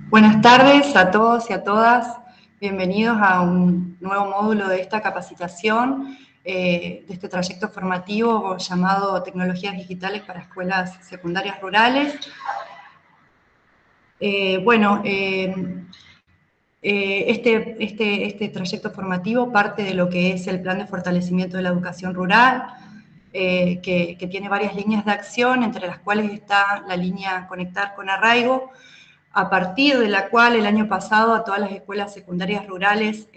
Buenas tardes a todos y a todas. Bienvenidos a un nuevo módulo de esta capacitación, de este trayecto formativo llamado Tecnologías Digitales para Escuelas Secundarias Rurales. Este trayecto formativo parte de lo que es el Plan de Fortalecimiento de la Educación Rural, que tiene varias líneas de acción, entre las cuales está la línea Conectar con Arraigo, a partir de la cual el año pasado a todas las escuelas secundarias rurales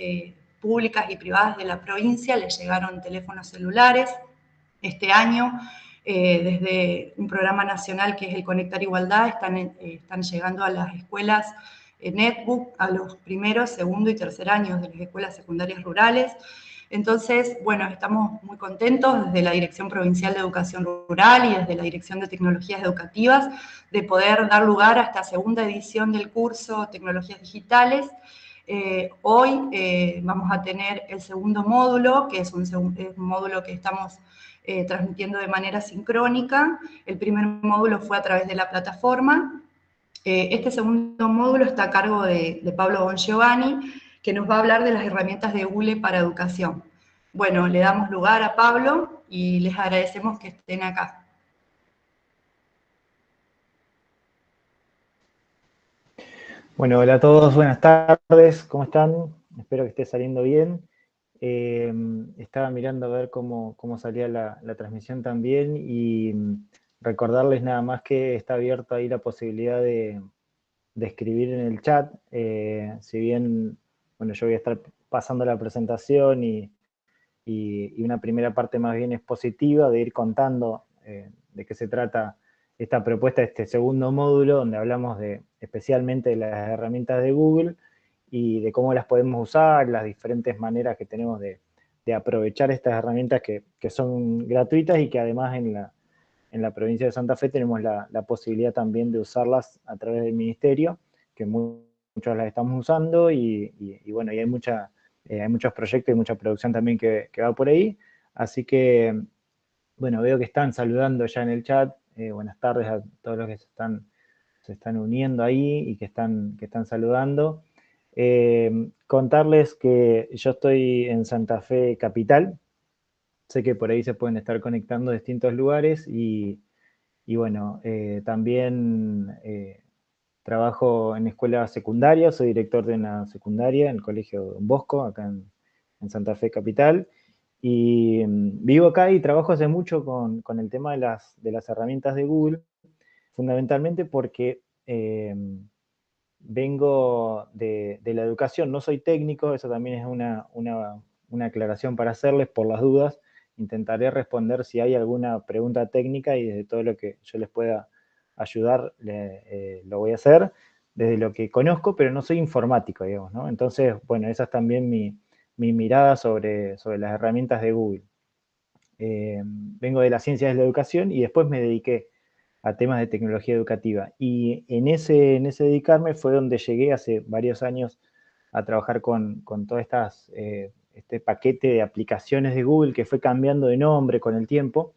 públicas y privadas de la provincia les llegaron teléfonos celulares. Este año, desde un programa nacional que es el Conectar Igualdad, están llegando a las escuelas netbook a los primeros, segundo y tercer años de las escuelas secundarias rurales. Entonces, bueno, estamos muy contentos desde la Dirección Provincial de Educación Rural y desde la Dirección de Tecnologías Educativas de poder dar lugar a esta segunda edición del curso Tecnologías Digitales. Hoy vamos a tener el segundo módulo, que es un módulo que estamos transmitiendo de manera sincrónica. El primer módulo fue a través de la plataforma. Este segundo módulo está a cargo de Pablo Bongiovanni, que nos va a hablar de las herramientas de Google para educación. Bueno, le damos lugar a Pablo y les agradecemos que estén acá. Bueno, hola a todos, buenas tardes, ¿cómo están? Espero que esté saliendo bien. Estaba mirando a ver cómo salía la transmisión también y recordarles nada más que está abierto ahí la posibilidad de escribir en el chat. Si bien, bueno, yo voy a estar pasando la presentación y una primera parte más bien expositiva de ir contando de qué se trata esta propuesta, este segundo módulo, donde hablamos especialmente de las herramientas de Google y de cómo las podemos usar, las diferentes maneras que tenemos de aprovechar estas herramientas que son gratuitas y que además en la provincia de Santa Fe tenemos la posibilidad también de usarlas a través del ministerio, que muchos las estamos usando y bueno, y hay muchos proyectos y mucha producción también que va por ahí. Así que, bueno, veo que están saludando ya en el chat. Buenas tardes a todos los que se están uniendo ahí y que están saludando. Contarles que yo estoy en Santa Fe Capital. Sé que por ahí se pueden estar conectando de distintos lugares y bueno, también trabajo en escuela secundaria, soy director de una secundaria en el Colegio Don Bosco, acá en Santa Fe Capital. Y vivo acá y trabajo hace mucho con el tema de las herramientas de Google, fundamentalmente porque vengo de la educación, no soy técnico, eso también es una aclaración para hacerles por las dudas. Intentaré responder si hay alguna pregunta técnica y desde todo lo que yo les pueda ayudar lo voy a hacer, desde lo que conozco, pero no soy informático, digamos, ¿no? Entonces, bueno, esa es también mi mirada sobre las herramientas de Google. Vengo de las ciencias de la educación y después me dediqué a temas de tecnología educativa. Y en ese dedicarme fue donde llegué hace varios años a trabajar con todas este paquete de aplicaciones de Google que fue cambiando de nombre con el tiempo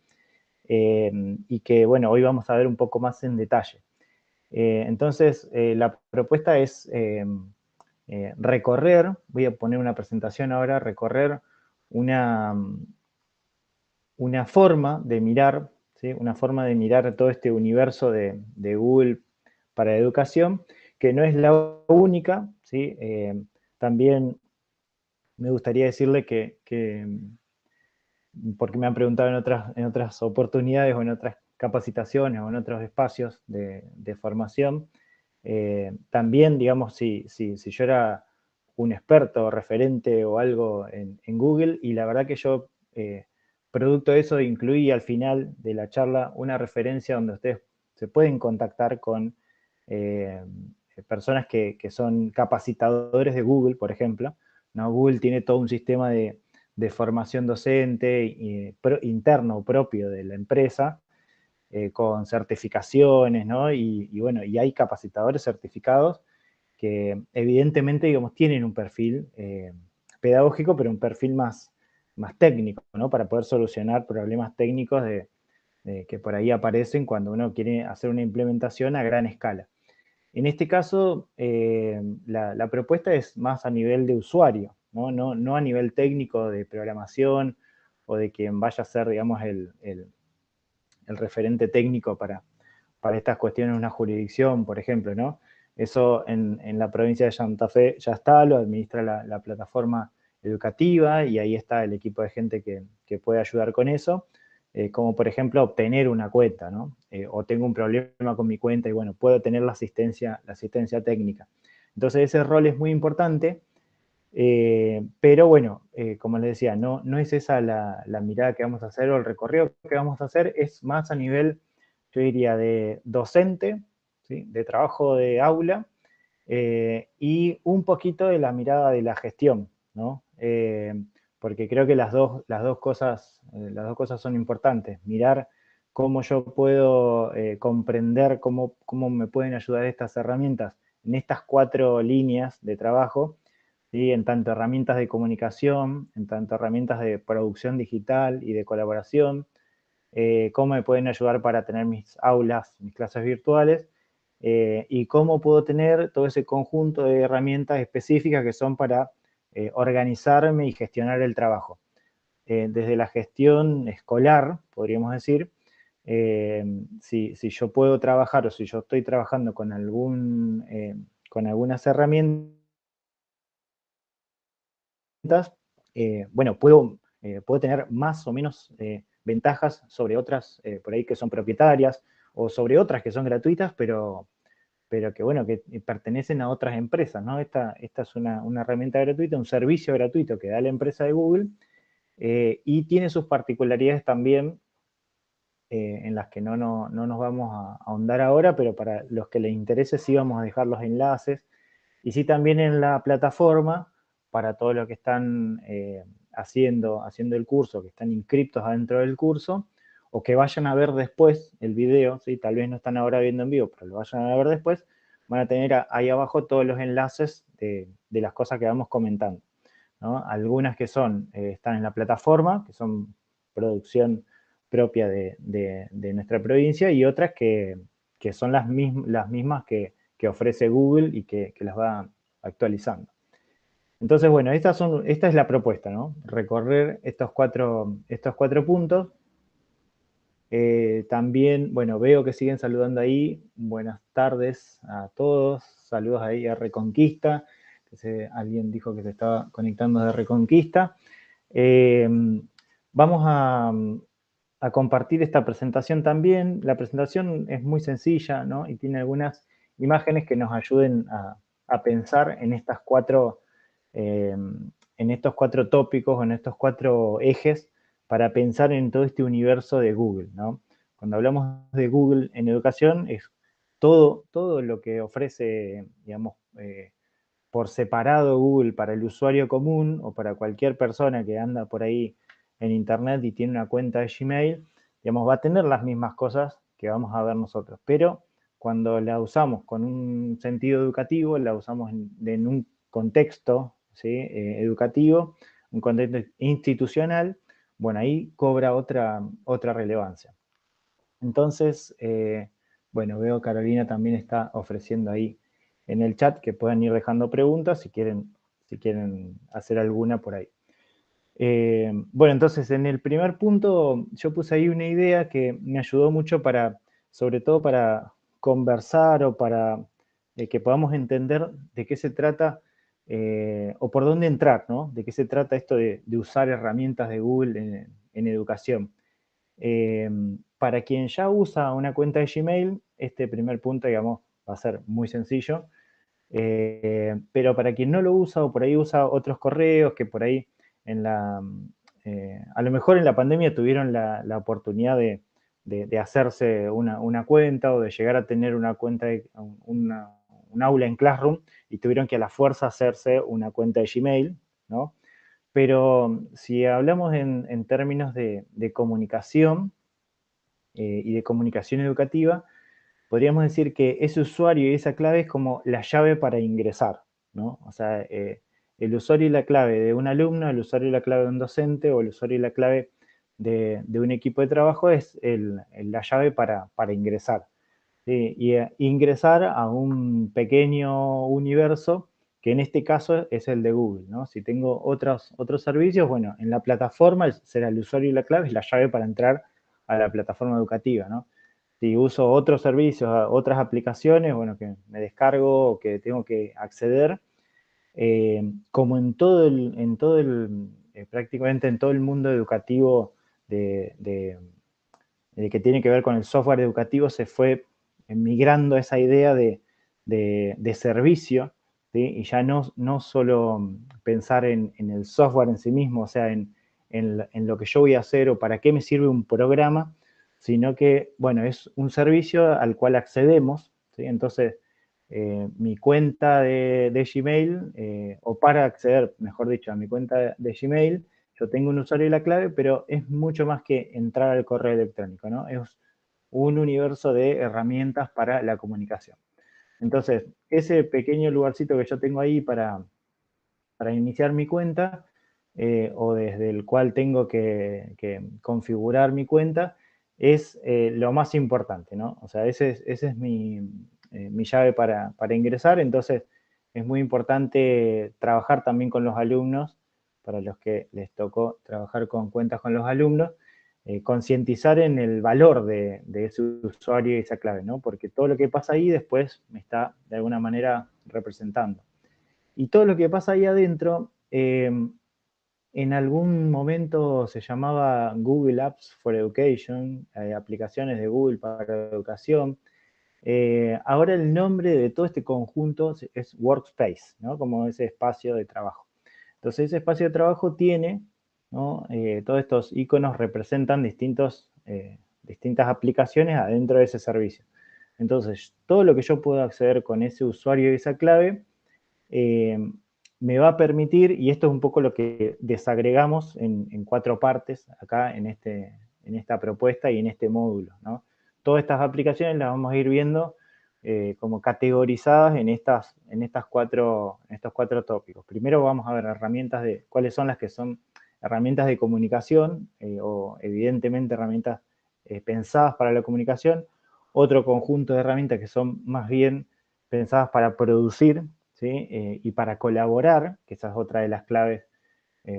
y que, bueno, hoy vamos a ver un poco más en detalle. Entonces, la propuesta es recorrer, voy a poner una presentación ahora, recorrer una forma de mirar, ¿sí? Una forma de mirar todo este universo de Google para educación, que no es la única, ¿sí? También me gustaría decirle que, porque me han preguntado en otras oportunidades o en otras capacitaciones o en otros espacios de formación, también, digamos, si yo era un experto o referente o algo en Google, y la verdad que yo, producto de eso, incluí al final de la charla una referencia donde ustedes se pueden contactar con personas que son capacitadores de Google, por ejemplo, ¿no? Google tiene todo un sistema de formación docente interno propio de la empresa, con certificaciones, ¿no? Y bueno, y hay capacitadores certificados que evidentemente, digamos, tienen un perfil pedagógico, pero un perfil más técnico, ¿no? Para poder solucionar problemas técnicos de que por ahí aparecen cuando uno quiere hacer una implementación a gran escala. En este caso, la propuesta es más a nivel de usuario, ¿no? No a nivel técnico de programación o de quien vaya a ser, digamos, el referente técnico para estas cuestiones en una jurisdicción, por ejemplo, ¿no? Eso en la provincia de Santa Fe ya está, lo administra la plataforma educativa y ahí está el equipo de gente que puede ayudar con eso, como por ejemplo obtener una cuenta, ¿no? O tengo un problema con mi cuenta y bueno, puedo tener la asistencia técnica. Entonces ese rol es muy importante, pero bueno, como les decía, no es esa la mirada que vamos a hacer o el recorrido que vamos a hacer, es más a nivel, yo diría, de docente, ¿sí? De trabajo de aula, y un poquito de la mirada de la gestión, ¿no? Porque creo que las dos cosas son importantes. Mirar cómo yo puedo comprender cómo me pueden ayudar estas herramientas en estas 4 líneas de trabajo, ¿sí? En tanto herramientas de comunicación, en tanto herramientas de producción digital y de colaboración, cómo me pueden ayudar para tener mis aulas, mis clases virtuales, y cómo puedo tener todo ese conjunto de herramientas específicas que son para organizarme y gestionar el trabajo. Desde la gestión escolar, podríamos decir, si yo puedo trabajar o si yo estoy trabajando con algunas herramientas, bueno, puedo tener más o menos ventajas sobre otras por ahí que son propietarias o sobre otras que son gratuitas, pero que bueno, que pertenecen a otras empresas, ¿no? Esta es una herramienta gratuita, un servicio gratuito que da la empresa de Google, y tiene sus particularidades también, en las que no nos vamos a ahondar ahora, pero para los que les interese sí vamos a dejar los enlaces, y sí también en la plataforma, para todos los que están haciendo el curso, que están inscriptos adentro del curso, o que vayan a ver después el video, ¿sí? Tal vez no están ahora viendo en vivo, pero lo vayan a ver después, van a tener ahí abajo todos los enlaces de las cosas que vamos comentando, ¿no? Algunas que están en la plataforma, que son producción propia de nuestra provincia, y otras que son las mismas que ofrece Google y que las va actualizando. Entonces, bueno, esta es la propuesta, ¿no? Recorrer estos cuatro puntos. También, bueno, veo que siguen saludando ahí. Buenas tardes a todos. Saludos ahí a Reconquista. Alguien dijo que se estaba conectando de Reconquista. Vamos a compartir esta presentación también. La presentación es muy sencilla, ¿no? Y tiene algunas imágenes que nos ayuden a pensar en estos 4 tópicos, en estos 4 ejes, para pensar en todo este universo de Google, ¿no? Cuando hablamos de Google en educación, es todo lo que ofrece, digamos, por separado Google para el usuario común o para cualquier persona que anda por ahí en Internet y tiene una cuenta de Gmail, digamos, va a tener las mismas cosas que vamos a ver nosotros. Pero cuando la usamos con un sentido educativo, la usamos en un contexto, ¿sí? Educativo, un contexto institucional, bueno, ahí cobra otra relevancia. Entonces, bueno, veo Carolina también está ofreciendo ahí en el chat que puedan ir dejando preguntas si quieren hacer alguna por ahí. Bueno, entonces en el primer punto yo puse ahí una idea que me ayudó mucho sobre todo para conversar o para que podamos entender de qué se trata o por dónde entrar, ¿no? De qué se trata esto de usar herramientas de Google en educación. Para quien ya usa una cuenta de Gmail, este primer punto, digamos, va a ser muy sencillo. Pero para quien no lo usa o por ahí usa otros correos que por ahí a lo mejor en la pandemia tuvieron la oportunidad de hacerse una cuenta o de llegar a tener una cuenta, un aula en Classroom y tuvieron que a la fuerza hacerse una cuenta de Gmail, ¿no? Pero si hablamos en términos de comunicación y de comunicación educativa, podríamos decir que ese usuario y esa clave es como la llave para ingresar, ¿no? O sea, el usuario y la clave de un alumno, el usuario y la clave de un docente o el usuario y la clave de un equipo de trabajo es la llave para ingresar. ¿Sí? Y ingresar a un pequeño universo que en este caso es el de Google, ¿no? Si tengo otros servicios, bueno, en la plataforma será el usuario y la clave, es la llave para entrar a la plataforma educativa, ¿no? Si uso otros servicios, otras aplicaciones, bueno, que me descargo o que tengo que acceder, como prácticamente en todo el mundo educativo de que tiene que ver con el software educativo, se fue migrando esa idea de servicio, ¿sí? Y ya no solo pensar en el software en sí mismo, o sea, en lo que yo voy a hacer o para qué me sirve un programa, sino que, bueno, es un servicio al cual accedemos, ¿sí? Entonces, mi cuenta de Gmail, o para acceder, mejor dicho, a mi cuenta de Gmail, yo tengo un usuario y la clave, pero es mucho más que entrar al correo electrónico, ¿no? Es un universo de herramientas para la comunicación. Entonces, ese pequeño lugarcito que yo tengo ahí para iniciar mi cuenta, o desde el cual tengo que configurar mi cuenta, es lo más importante, ¿no? O sea, ese es mi llave para ingresar, entonces es muy importante trabajar también con los alumnos, para los que les tocó trabajar con cuentas con los alumnos, concientizar en el valor de ese usuario y esa clave, ¿no? Porque todo lo que pasa ahí después me está de alguna manera representando. Y todo lo que pasa ahí adentro, en algún momento se llamaba Google Apps for Education, aplicaciones de Google para educación. Ahora el nombre de todo este conjunto es Workspace, ¿no? Como ese espacio de trabajo. Entonces ese espacio de trabajo tiene, ¿no? Todos estos iconos representan distintas aplicaciones adentro de ese servicio. Entonces todo lo que yo puedo acceder con ese usuario y esa clave, me va a permitir, y esto es un poco lo que desagregamos en 4 partes acá en esta propuesta y en este módulo, ¿no? Todas estas aplicaciones las vamos a ir viendo como categorizadas en estos 4 tópicos. Primero vamos a ver cuáles son las que son herramientas de comunicación, o evidentemente herramientas pensadas para la comunicación. Otro conjunto de herramientas que son más bien pensadas para producir, ¿sí? Y para colaborar, que esa es otra de las claves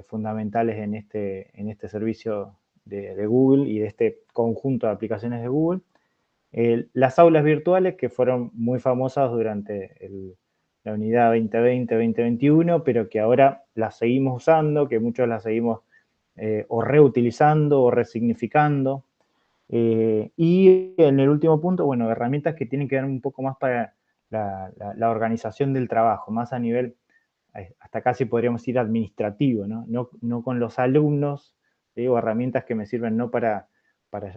fundamentales en este servicio de Google y de este conjunto de aplicaciones de Google. Las aulas virtuales, que fueron muy famosas durante la unidad 2020-2021, pero que ahora las seguimos usando, que muchos las seguimos o reutilizando o resignificando. Y en el último punto, bueno, herramientas que tienen que ver un poco más para la organización del trabajo, más a nivel, hasta casi podríamos decir administrativo, ¿no? No con los alumnos, digo, herramientas que me sirven no para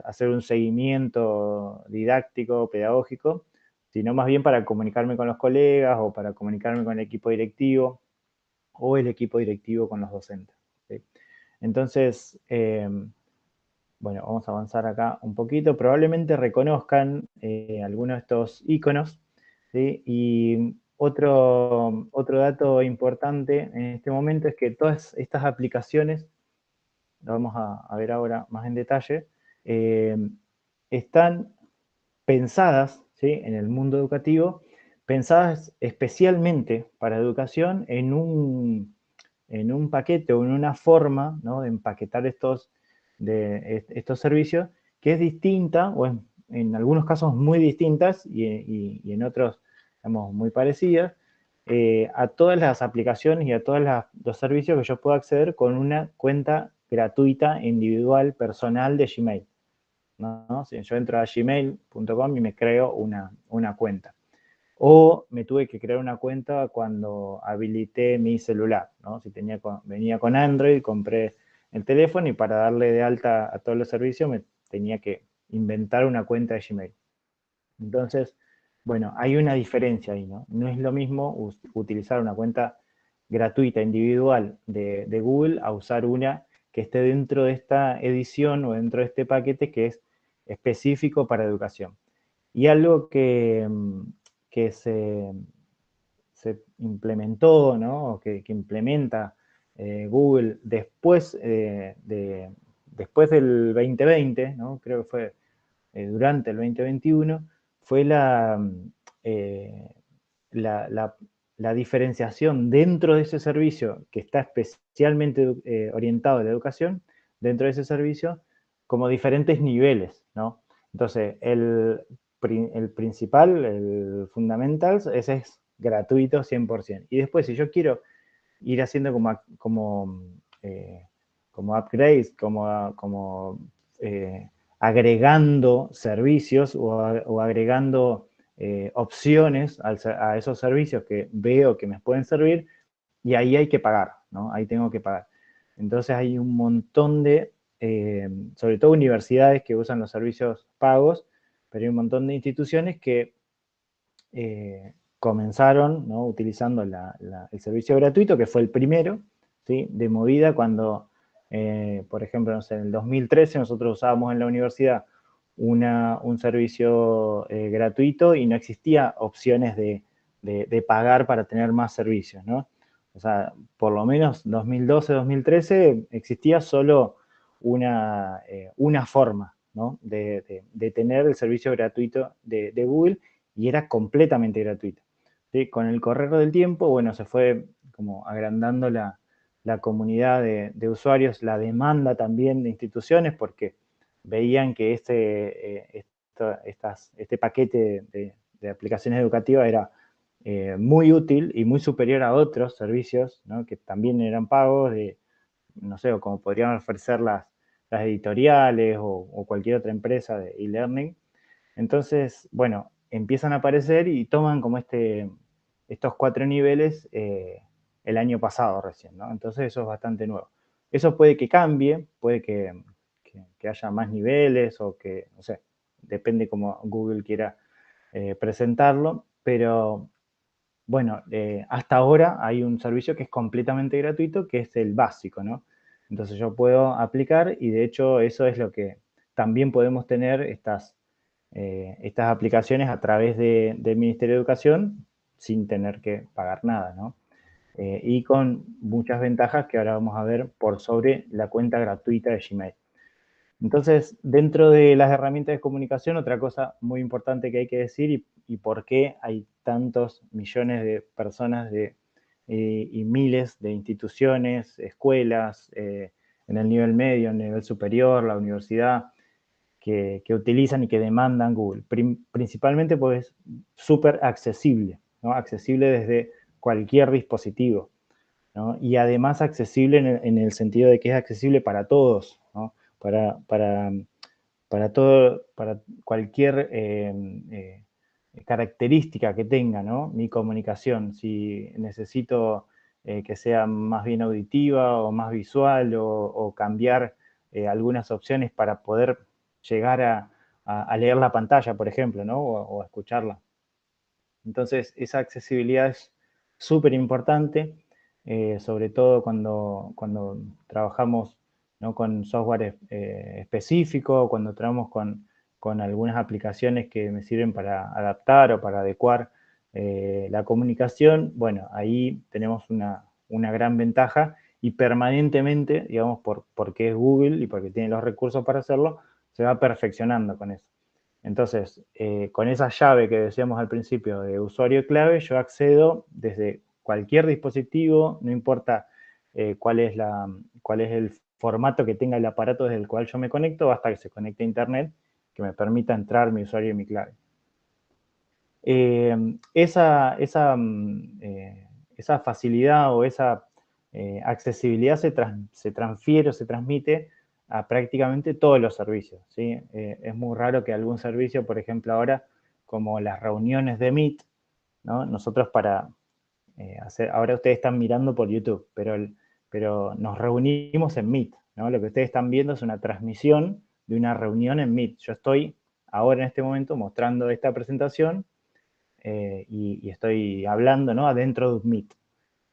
hacer un seguimiento didáctico, pedagógico, sino más bien para comunicarme con los colegas o para comunicarme con el equipo directivo o el equipo directivo con los docentes, ¿sí? Entonces, bueno, vamos a avanzar acá un poquito. Probablemente reconozcan algunos de estos iconos, ¿sí? Y otro dato importante en este momento es que todas estas aplicaciones, lo vamos a ver ahora más en detalle, eh, están pensadas, ¿sí? En el mundo educativo, pensadas especialmente para educación en un paquete o en una forma, ¿no? De empaquetar estos servicios, que es distinta, o en algunos casos muy distintas y en otros, digamos, muy parecidas, a todas las aplicaciones y a todos los servicios que yo puedo acceder con una cuenta gratuita, individual, personal de Gmail, ¿no? Si yo entro a gmail.com y me creo una cuenta. O me tuve que crear una cuenta cuando habilité mi celular, ¿no? Si venía con Android, compré el teléfono y para darle de alta a todos los servicios me tenía que inventar una cuenta de Gmail. Entonces, bueno, hay una diferencia ahí, ¿no? No es lo mismo utilizar una cuenta gratuita, individual de Google, a usar una que esté dentro de esta edición o dentro de este paquete que es específico para educación. Y algo que se implementó, ¿no? Que implementa Google después después del 2020, ¿no? Creo que fue durante el 2021, fue la diferenciación dentro de ese servicio que está especialmente orientado a la educación, dentro de ese servicio, como diferentes niveles, ¿no? Entonces, el principal, el fundamentals, ese es gratuito 100%. Y después, si yo quiero ir haciendo como upgrades, agregando servicios o agregando opciones a esos servicios que veo que me pueden servir, y ahí hay que pagar, ¿no? Ahí tengo que pagar. Entonces hay un montón de, sobre todo universidades que usan los servicios pagos, pero hay un montón de instituciones que comenzaron, ¿no? Utilizando el servicio gratuito, que fue el primero, ¿sí? De movida cuando, por ejemplo, no sé, en el 2013 nosotros usábamos en la universidad un servicio gratuito y no existía opciones de pagar para tener más servicios, ¿no? O sea, por lo menos 2012, 2013 existía solo una forma, ¿no? de tener el servicio gratuito de Google, y era completamente gratuito. ¿Sí? Con el correr del tiempo, bueno, se fue como agrandando la comunidad de usuarios, la demanda también de instituciones, porque veían que este paquete de aplicaciones educativas era muy útil y muy superior a otros servicios, ¿no? Que también eran pagos, no sé, o como podrían ofrecer las editoriales o cualquier otra empresa de e-learning. Entonces, bueno, empiezan a aparecer y toman como estos 4 niveles el año pasado recién, ¿no? Entonces eso es bastante nuevo. Eso puede que cambie, puede que haya más niveles o que, no sé, depende cómo Google quiera presentarlo, pero bueno, hasta ahora hay un servicio que es completamente gratuito, que es el básico, ¿no? Entonces yo puedo aplicar, y de hecho eso es lo que también podemos tener estas aplicaciones a través del Ministerio de Educación sin tener que pagar nada, ¿no? Y con muchas ventajas que ahora vamos a ver por sobre la cuenta gratuita de Gmail. Entonces, dentro de las herramientas de comunicación, otra cosa muy importante que hay que decir, y por qué hay tantos millones de personas y miles de instituciones, escuelas, en el nivel medio, en el nivel superior, la universidad, que utilizan y que demandan Google. Principalmente porque es súper accesible, ¿no? Accesible desde cualquier dispositivo, ¿no? Y además accesible en el sentido de que es accesible para todos, ¿no? Para cualquier característica que tenga, ¿no? Mi comunicación. Si necesito que sea más bien auditiva o más visual, o cambiar algunas opciones para poder llegar a leer la pantalla, por ejemplo, ¿no? O a escucharla. Entonces, esa accesibilidad es súper importante, sobre todo cuando trabajamos, ¿no? Con software específico, cuando trabajamos con algunas aplicaciones que me sirven para adaptar o para adecuar la comunicación. Bueno, ahí tenemos una gran ventaja, y permanentemente, digamos, porque es Google y porque tiene los recursos para hacerlo, se va perfeccionando con eso. Entonces, con esa llave que decíamos al principio de usuario clave, yo accedo desde cualquier dispositivo, no importa cuál es el formato que tenga el aparato desde el cual yo me conecto, hasta que se conecte a internet, que me permita entrar mi usuario y mi clave. Esa facilidad o esa accesibilidad se transfiere o se transmite a prácticamente todos los servicios, ¿sí? Es muy raro que algún servicio, por ejemplo ahora, como las reuniones de Meet, ¿no? Nosotros para ahora ustedes están mirando por YouTube, pero nos reunimos en Meet, ¿no? Lo que ustedes están viendo es una transmisión de una reunión en Meet. Yo estoy ahora en este momento mostrando esta presentación y estoy hablando, ¿no? Adentro de un Meet.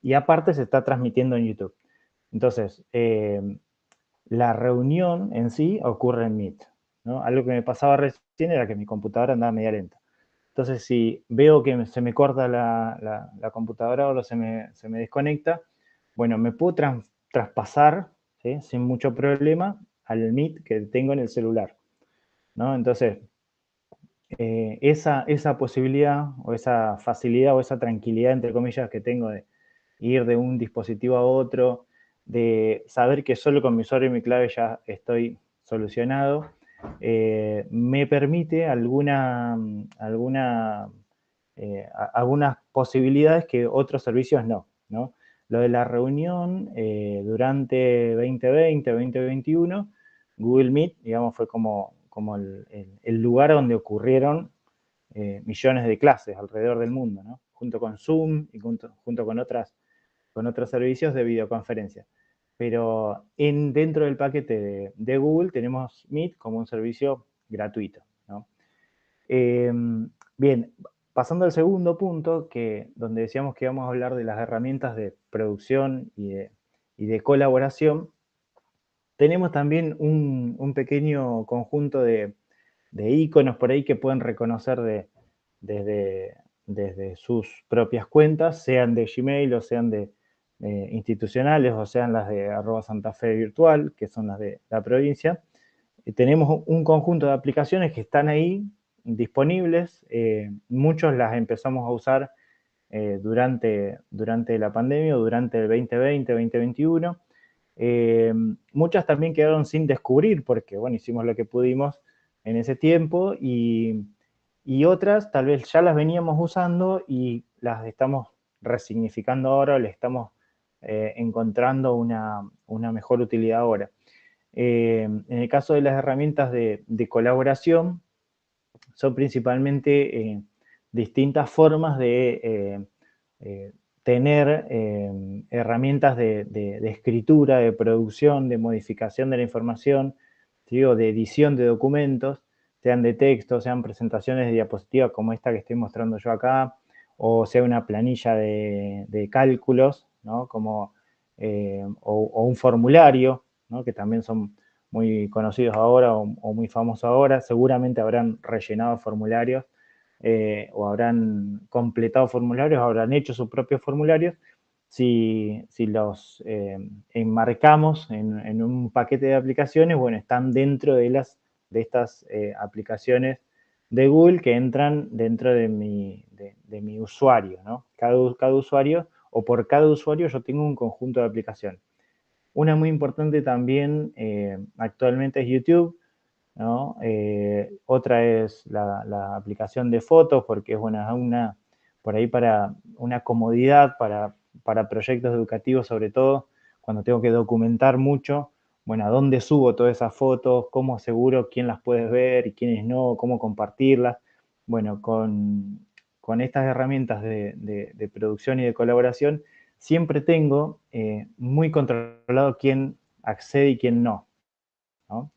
Y aparte se está transmitiendo en YouTube. Entonces, la reunión en sí ocurre en Meet, ¿no? Algo que me pasaba recién era que mi computadora andaba media lenta. Entonces, si veo que se me corta la computadora o se me desconecta, bueno, me puedo traspasar, ¿sí? Sin mucho problema al Meet que tengo en el celular, ¿no? Entonces, esa posibilidad o esa facilidad o esa tranquilidad, entre comillas, que tengo de ir de un dispositivo a otro, de saber que solo con mi usuario y mi clave ya estoy solucionado, me permite algunas posibilidades que otros servicios no. Lo de la reunión durante 2020, 2021, Google Meet, digamos, fue como el lugar donde ocurrieron millones de clases alrededor del mundo, ¿no? Junto con Zoom y junto con otros servicios de videoconferencia. Pero dentro del paquete de Google tenemos Meet como un servicio gratuito, ¿no? Bien, pasando al segundo punto, donde decíamos que íbamos a hablar de las herramientas de producción y de colaboración, tenemos también un pequeño conjunto de iconos por ahí que pueden reconocer desde sus propias cuentas, sean de Gmail o sean de institucionales o sean las de @SantaFeVirtual, que son las de la provincia. Tenemos un conjunto de aplicaciones que están ahí disponibles. Muchos las empezamos a usar durante la pandemia o durante el 2020, 2021. Muchas también quedaron sin descubrir porque, bueno, hicimos lo que pudimos en ese tiempo y otras tal vez ya las veníamos usando y las estamos resignificando ahora, le estamos encontrando una mejor utilidad ahora. En el caso de las herramientas de colaboración, son principalmente distintas formas de tener herramientas de escritura, de producción, de modificación de la información, ¿sí? O de edición de documentos, sean de texto, sean presentaciones de diapositivas como esta que estoy mostrando yo acá, o sea una planilla de cálculos, ¿no? O un formulario, ¿no? Que también son muy conocidos ahora o muy famosos ahora. Seguramente habrán rellenado formularios o habrán completado formularios, habrán hecho sus propios formularios. Si los enmarcamos en un paquete de aplicaciones, bueno, están dentro de estas aplicaciones de Google que entran dentro de mi usuario, ¿no? Cada usuario, o por cada usuario yo tengo un conjunto de aplicaciones. Una muy importante también actualmente es YouTube, ¿no? Otra es la aplicación de fotos, porque es por ahí para una comodidad, para proyectos educativos sobre todo, cuando tengo que documentar mucho, bueno, ¿a dónde subo todas esas fotos? ¿Cómo aseguro quién las puede ver y quiénes no? ¿Cómo compartirlas? Bueno, con estas herramientas de producción y de colaboración, siempre tengo muy controlado quién accede y quién no, ¿no?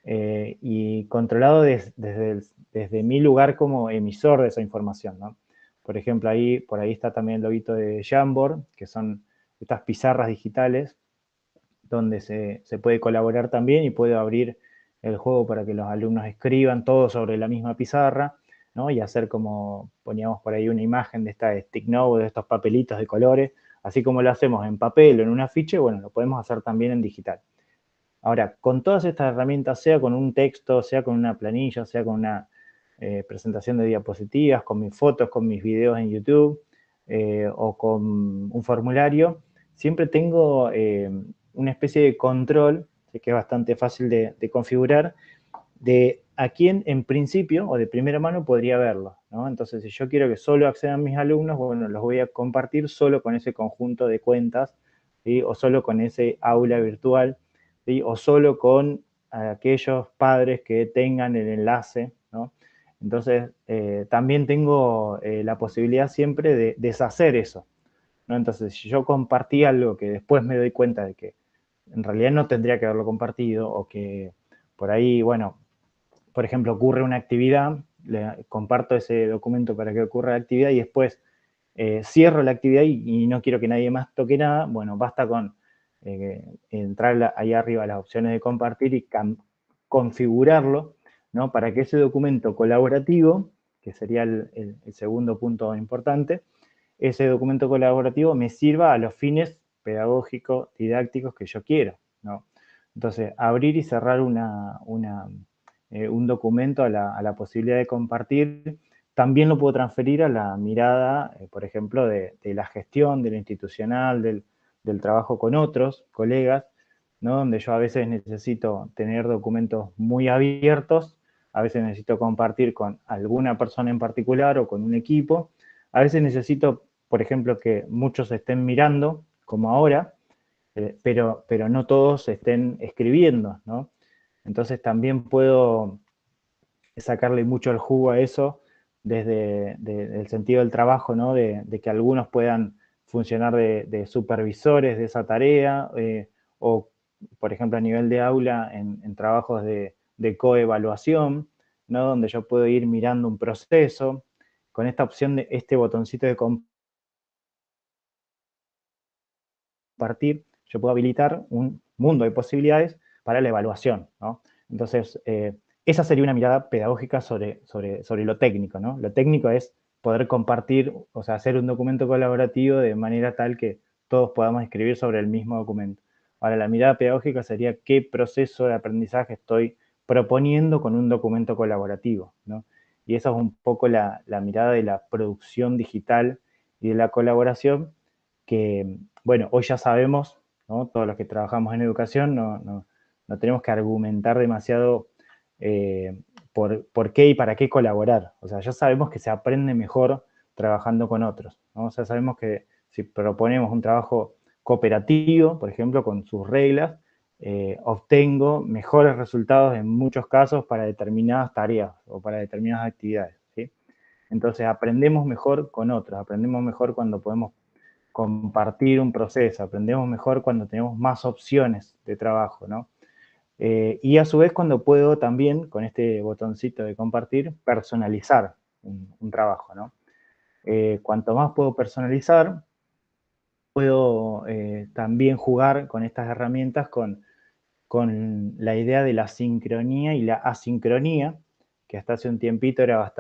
Y controlado desde mi lugar como emisor de esa información, ¿no? Por ejemplo, por ahí está también el loguito de Jamboard, que son estas pizarras digitales donde se puede colaborar también y puedo abrir el juego para que los alumnos escriban todo sobre la misma pizarra, ¿no? Y hacer como poníamos por ahí una imagen de esta stick note, de estos papelitos de colores, así como lo hacemos en papel o en un afiche, bueno, lo podemos hacer también en digital. Ahora, con todas estas herramientas, sea con un texto, sea con una planilla, sea con una presentación de diapositivas, con mis fotos, con mis videos en YouTube o con un formulario, siempre tengo una especie de control, que es bastante fácil de configurar, de a quién en principio o de primera mano podría verlo, ¿no? Entonces, si yo quiero que solo accedan mis alumnos, bueno, los voy a compartir solo con ese conjunto de cuentas, ¿sí? O solo con ese aula virtual, ¿sí? O solo con aquellos padres que tengan el enlace, ¿no? Entonces, también tengo la posibilidad siempre de deshacer eso, ¿no? Entonces, si yo compartí algo que después me doy cuenta de que en realidad no tendría que haberlo compartido o que por ahí, bueno, por ejemplo, ocurre una actividad, le comparto ese documento para que ocurra la actividad y después cierro la actividad y no quiero que nadie más toque nada, bueno, basta con entrar ahí arriba a las opciones de compartir y configurarlo, ¿no? Para que ese documento colaborativo, que sería el segundo punto importante, ese documento colaborativo me sirva a los fines pedagógicos, didácticos que yo quiero, ¿no? Entonces, abrir y cerrar un documento a la posibilidad de compartir, también lo puedo transferir a la mirada, por ejemplo, de la gestión, de lo institucional, del trabajo con otros colegas, ¿no? Donde yo a veces necesito tener documentos muy abiertos, a veces necesito compartir con alguna persona en particular o con un equipo, a veces necesito, por ejemplo, que muchos estén mirando, como ahora, pero no todos estén escribiendo, ¿no? Entonces también puedo sacarle mucho el jugo a eso desde el sentido del trabajo, ¿no? De que algunos puedan funcionar de supervisores de esa tarea, o, por ejemplo, a nivel de aula, en trabajos de coevaluación, ¿no? Donde yo puedo ir mirando un proceso. Con esta opción de este botoncito de compartir, yo puedo habilitar un mundo de posibilidades para la evaluación, ¿no? Entonces, esa sería una mirada pedagógica sobre lo técnico, ¿no? Lo técnico es poder compartir, o sea, hacer un documento colaborativo de manera tal que todos podamos escribir sobre el mismo documento. Ahora, la mirada pedagógica sería qué proceso de aprendizaje estoy proponiendo con un documento colaborativo, ¿no? Y esa es un poco la mirada de la producción digital y de la colaboración que, bueno, hoy ya sabemos, ¿no? Todos los que trabajamos en educación, no tenemos que argumentar demasiado por qué y para qué colaborar. O sea, ya sabemos que se aprende mejor trabajando con otros, ¿no? O sea, sabemos que si proponemos un trabajo cooperativo, por ejemplo, con sus reglas, obtengo mejores resultados en muchos casos para determinadas tareas o para determinadas actividades, ¿sí? Entonces, aprendemos mejor con otros, aprendemos mejor cuando podemos compartir un proceso, aprendemos mejor cuando tenemos más opciones de trabajo, ¿no? Y a su vez cuando puedo también, con este botoncito de compartir, personalizar un trabajo, ¿no? Cuanto más puedo personalizar, puedo también jugar con estas herramientas con la idea de la sincronía y la asincronía, que hasta hace un tiempito era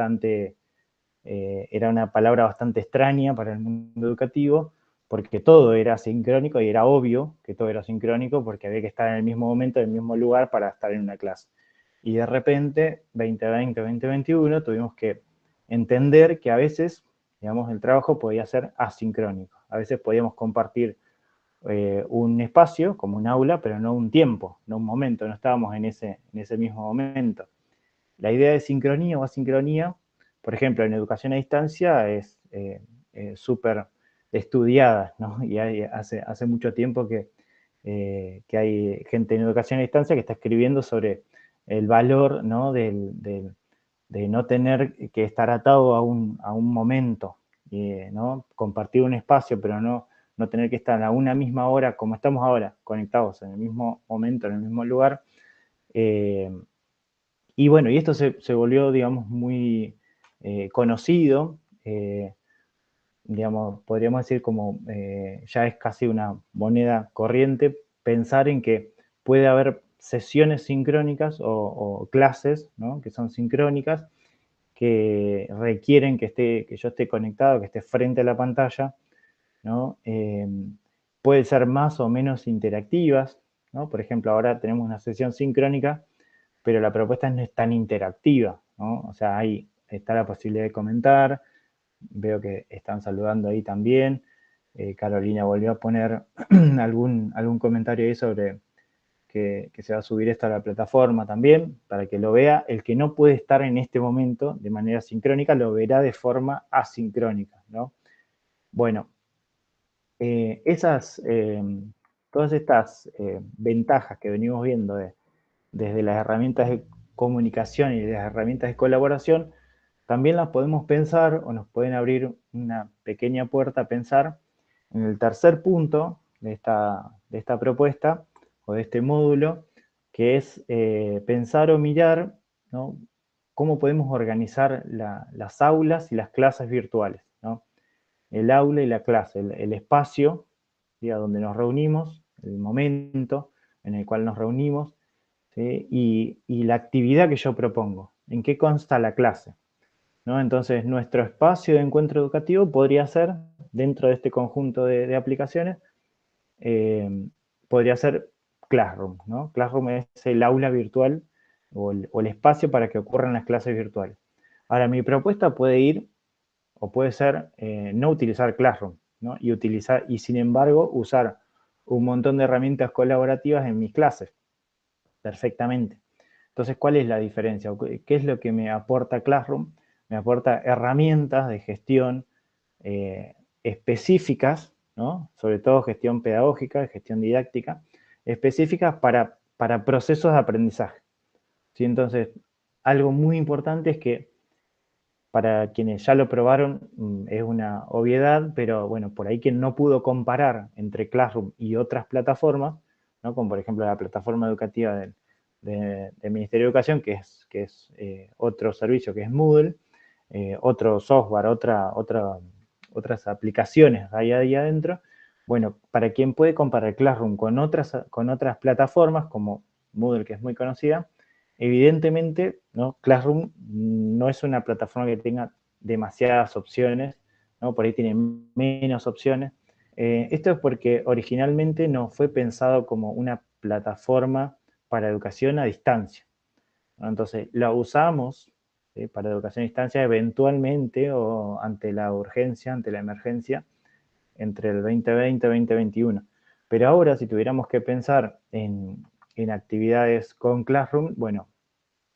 era una palabra bastante extraña para el mundo educativo, porque todo era sincrónico y era obvio que todo era sincrónico porque había que estar en el mismo momento, en el mismo lugar para estar en una clase. Y de repente, 2020, 2021, tuvimos que entender que a veces, digamos, el trabajo podía ser asincrónico. A veces podíamos compartir un espacio, como un aula, pero no un tiempo, no un momento, no estábamos en ese mismo momento. La idea de sincronía o asincronía, por ejemplo, en educación a distancia es súper estudiada, ¿no? Y hace mucho tiempo que hay gente en educación a distancia que está escribiendo sobre el valor, ¿no? De no tener que estar atado a un momento, ¿no? Compartir un espacio, pero no tener que estar a una misma hora, como estamos ahora, conectados en el mismo momento, en el mismo lugar. Y bueno, y esto se volvió, digamos, muy conocido, digamos, podríamos decir como ya es casi una moneda corriente pensar en que puede haber sesiones sincrónicas o clases, ¿no? Que son sincrónicas, que requieren que yo esté conectado, que esté frente a la pantalla, ¿no? Puede ser más o menos interactivas, ¿no? Por ejemplo, ahora tenemos una sesión sincrónica, pero la propuesta no es tan interactiva, ¿no? O sea, ahí está la posibilidad de comentar, veo que están saludando ahí también. Carolina volvió a poner algún comentario ahí sobre que se va a subir esto a la plataforma también, para que lo vea. El que no puede estar en este momento de manera sincrónica, lo verá de forma asincrónica, ¿no? Bueno, todas estas ventajas que venimos viendo desde las herramientas de comunicación y de las herramientas de colaboración, también las podemos pensar o nos pueden abrir una pequeña puerta a pensar en el tercer punto de esta propuesta o de este módulo, que es pensar o mirar, ¿no? Cómo podemos organizar las aulas y las clases virtuales, ¿no? El aula y la clase, el espacio, ¿sí? A donde nos reunimos, el momento en el cual nos reunimos, ¿sí? Y la actividad que yo propongo, en qué consta la clase, ¿no? Entonces, nuestro espacio de encuentro educativo podría ser, dentro de este conjunto de aplicaciones, podría ser Classroom, ¿no? Classroom es el aula virtual o el espacio para que ocurran las clases virtuales. Ahora, mi propuesta puede ir, o puede ser, no utilizar Classroom, ¿no? Y sin embargo, usar un montón de herramientas colaborativas en mis clases, perfectamente. Entonces, ¿cuál es la diferencia? ¿Qué es lo que me aporta Classroom? Me aporta herramientas de gestión específicas, ¿no? Sobre todo gestión pedagógica, gestión didáctica, específicas para procesos de aprendizaje. ¿Sí? Entonces, algo muy importante es que para quienes ya lo probaron es una obviedad, pero bueno, por ahí quien no pudo comparar entre Classroom y otras plataformas, ¿no? Como por ejemplo la plataforma educativa del Ministerio de Educación, que es otro servicio que es Moodle, otro software, otras aplicaciones ahí adentro. Bueno, para quien puede comparar Classroom con otras plataformas, como Moodle, que es muy conocida, evidentemente, ¿no? Classroom no es una plataforma que tenga demasiadas opciones, ¿no? Por ahí tiene menos opciones. Esto es porque originalmente no fue pensado como una plataforma para educación a distancia, ¿no? Entonces, la usamos, ¿sí? Para educación a distancia eventualmente o ante la urgencia, ante la emergencia, entre el 2020 y 2021. Pero ahora, si tuviéramos que pensar en actividades con Classroom, bueno,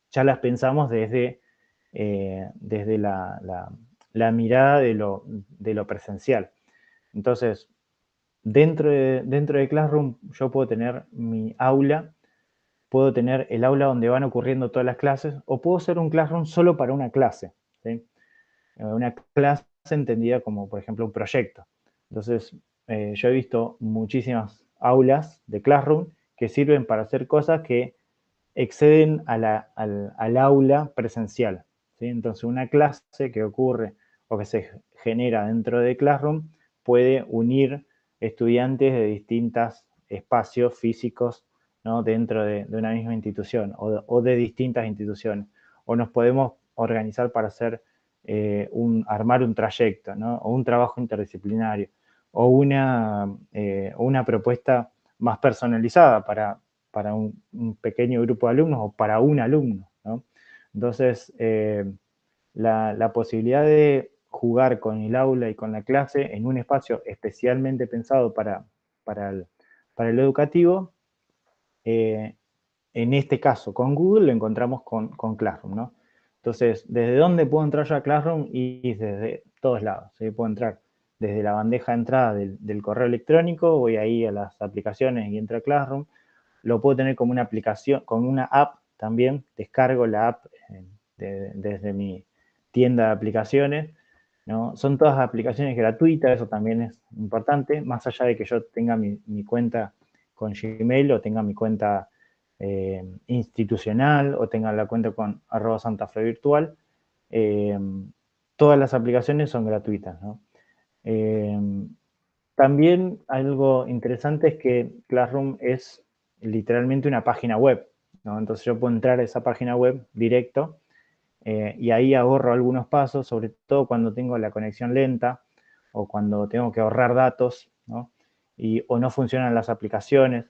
ya las pensamos desde la mirada de lo presencial. Entonces, dentro de Classroom yo puedo tener mi aula, puedo tener el aula donde van ocurriendo todas las clases, o puedo ser un Classroom solo para una clase, ¿sí? Una clase entendida como, por ejemplo, un proyecto. Entonces, yo he visto muchísimas aulas de Classroom que sirven para hacer cosas que exceden al aula presencial, ¿sí? Entonces, una clase que ocurre o que se genera dentro de Classroom puede unir estudiantes de distintos espacios físicos, ¿no? Dentro de una misma institución o de distintas instituciones. O nos podemos organizar para hacer armar un trayecto, ¿no? O un trabajo interdisciplinario, o una propuesta más personalizada para un pequeño grupo de alumnos o para un alumno, ¿no? Entonces, la posibilidad de jugar con el aula y con la clase en un espacio especialmente pensado para lo educativo, en este caso con Google lo encontramos con Classroom, ¿no? Entonces, ¿desde dónde puedo entrar yo a Classroom? Y desde todos lados, ¿sí? Puedo entrar desde la bandeja de entrada del correo electrónico, voy ahí a las aplicaciones y entro a Classroom. Lo puedo tener como una aplicación, como una app también, descargo la app desde mi tienda de aplicaciones, ¿no? Son todas aplicaciones gratuitas, eso también es importante, más allá de que yo tenga mi cuenta con Gmail o tenga mi cuenta institucional o tenga la cuenta con @santafevirtual, todas las aplicaciones son gratuitas, ¿no? También algo interesante es que Classroom es literalmente una página web, ¿no? Entonces yo puedo entrar a esa página web directo y ahí ahorro algunos pasos, sobre todo cuando tengo la conexión lenta o cuando tengo que ahorrar datos, ¿no? O no funcionan las aplicaciones.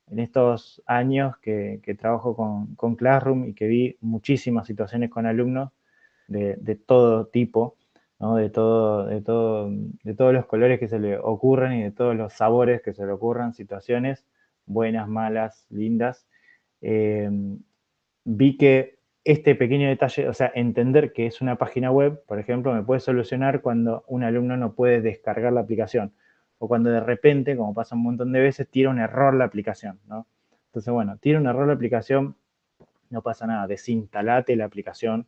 En estos años que trabajo con Classroom y que vi muchísimas situaciones con alumnos de todo tipo, ¿no? De todos los colores que se le ocurran y de todos los sabores que se le ocurran, situaciones buenas, malas, lindas. Vi que este pequeño detalle, o sea, entender que es una página web, por ejemplo, me puede solucionar cuando un alumno no puede descargar la aplicación o cuando de repente, como pasa un montón de veces, tira un error la aplicación, ¿no? Entonces, bueno, tira un error la aplicación, no pasa nada, desinstalate la aplicación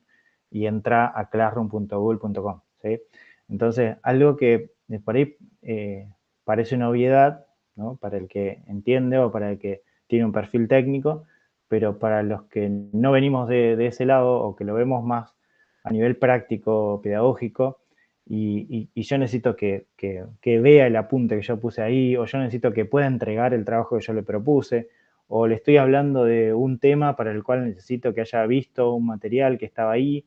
y entra a classroom.google.com, ¿sí? Entonces, algo que por ahí parece una obviedad, ¿no? Para el que entiende o para el que tiene un perfil técnico, pero para los que no venimos de ese lado o que lo vemos más a nivel práctico, pedagógico, y yo necesito que vea el apunte que yo puse ahí, o yo necesito que pueda entregar el trabajo que yo le propuse, o le estoy hablando de un tema para el cual necesito que haya visto un material que estaba ahí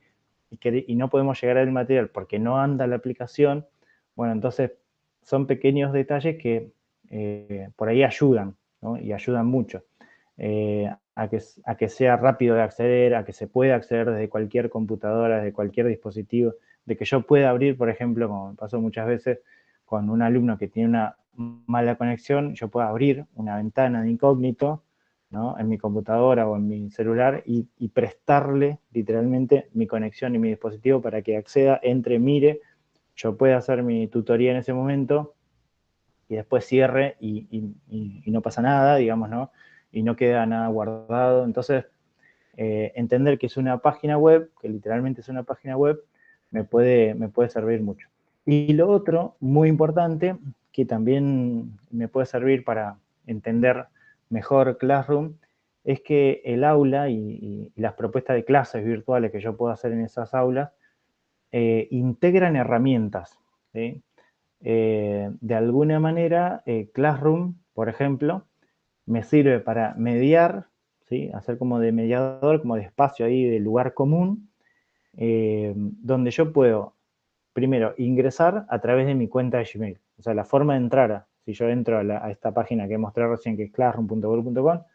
y no podemos llegar al material porque no anda la aplicación. Bueno, entonces son pequeños detalles que por ahí ayudan, ¿no? Y ayudan mucho a que sea rápido de acceder, a que se pueda acceder desde cualquier computadora, desde cualquier dispositivo, de que yo pueda abrir, por ejemplo, como me pasó muchas veces, con un alumno que tiene una mala conexión, yo puedo abrir una ventana de incógnito, ¿no? En mi computadora o en mi celular y prestarle literalmente mi conexión y mi dispositivo para que acceda, entre, mire, yo pueda hacer mi tutoría en ese momento y después cierre y no pasa nada, digamos, ¿no? Y no queda nada guardado. Entonces, entender que es una página web, que literalmente es una página web, me puede servir mucho. Y lo otro, muy importante, que también me puede servir para entender mejor Classroom, es que el aula y las propuestas de clases virtuales que yo puedo hacer en esas aulas integran herramientas, ¿sí? De alguna manera, Classroom, por ejemplo, me sirve para mediar, ¿sí? Hacer como de mediador, como de espacio ahí, de lugar común, donde yo puedo, primero, ingresar a través de mi cuenta de Gmail. O sea, la forma de entrar, si yo entro a esta página que mostré recién, que es classroom.guru.com, me va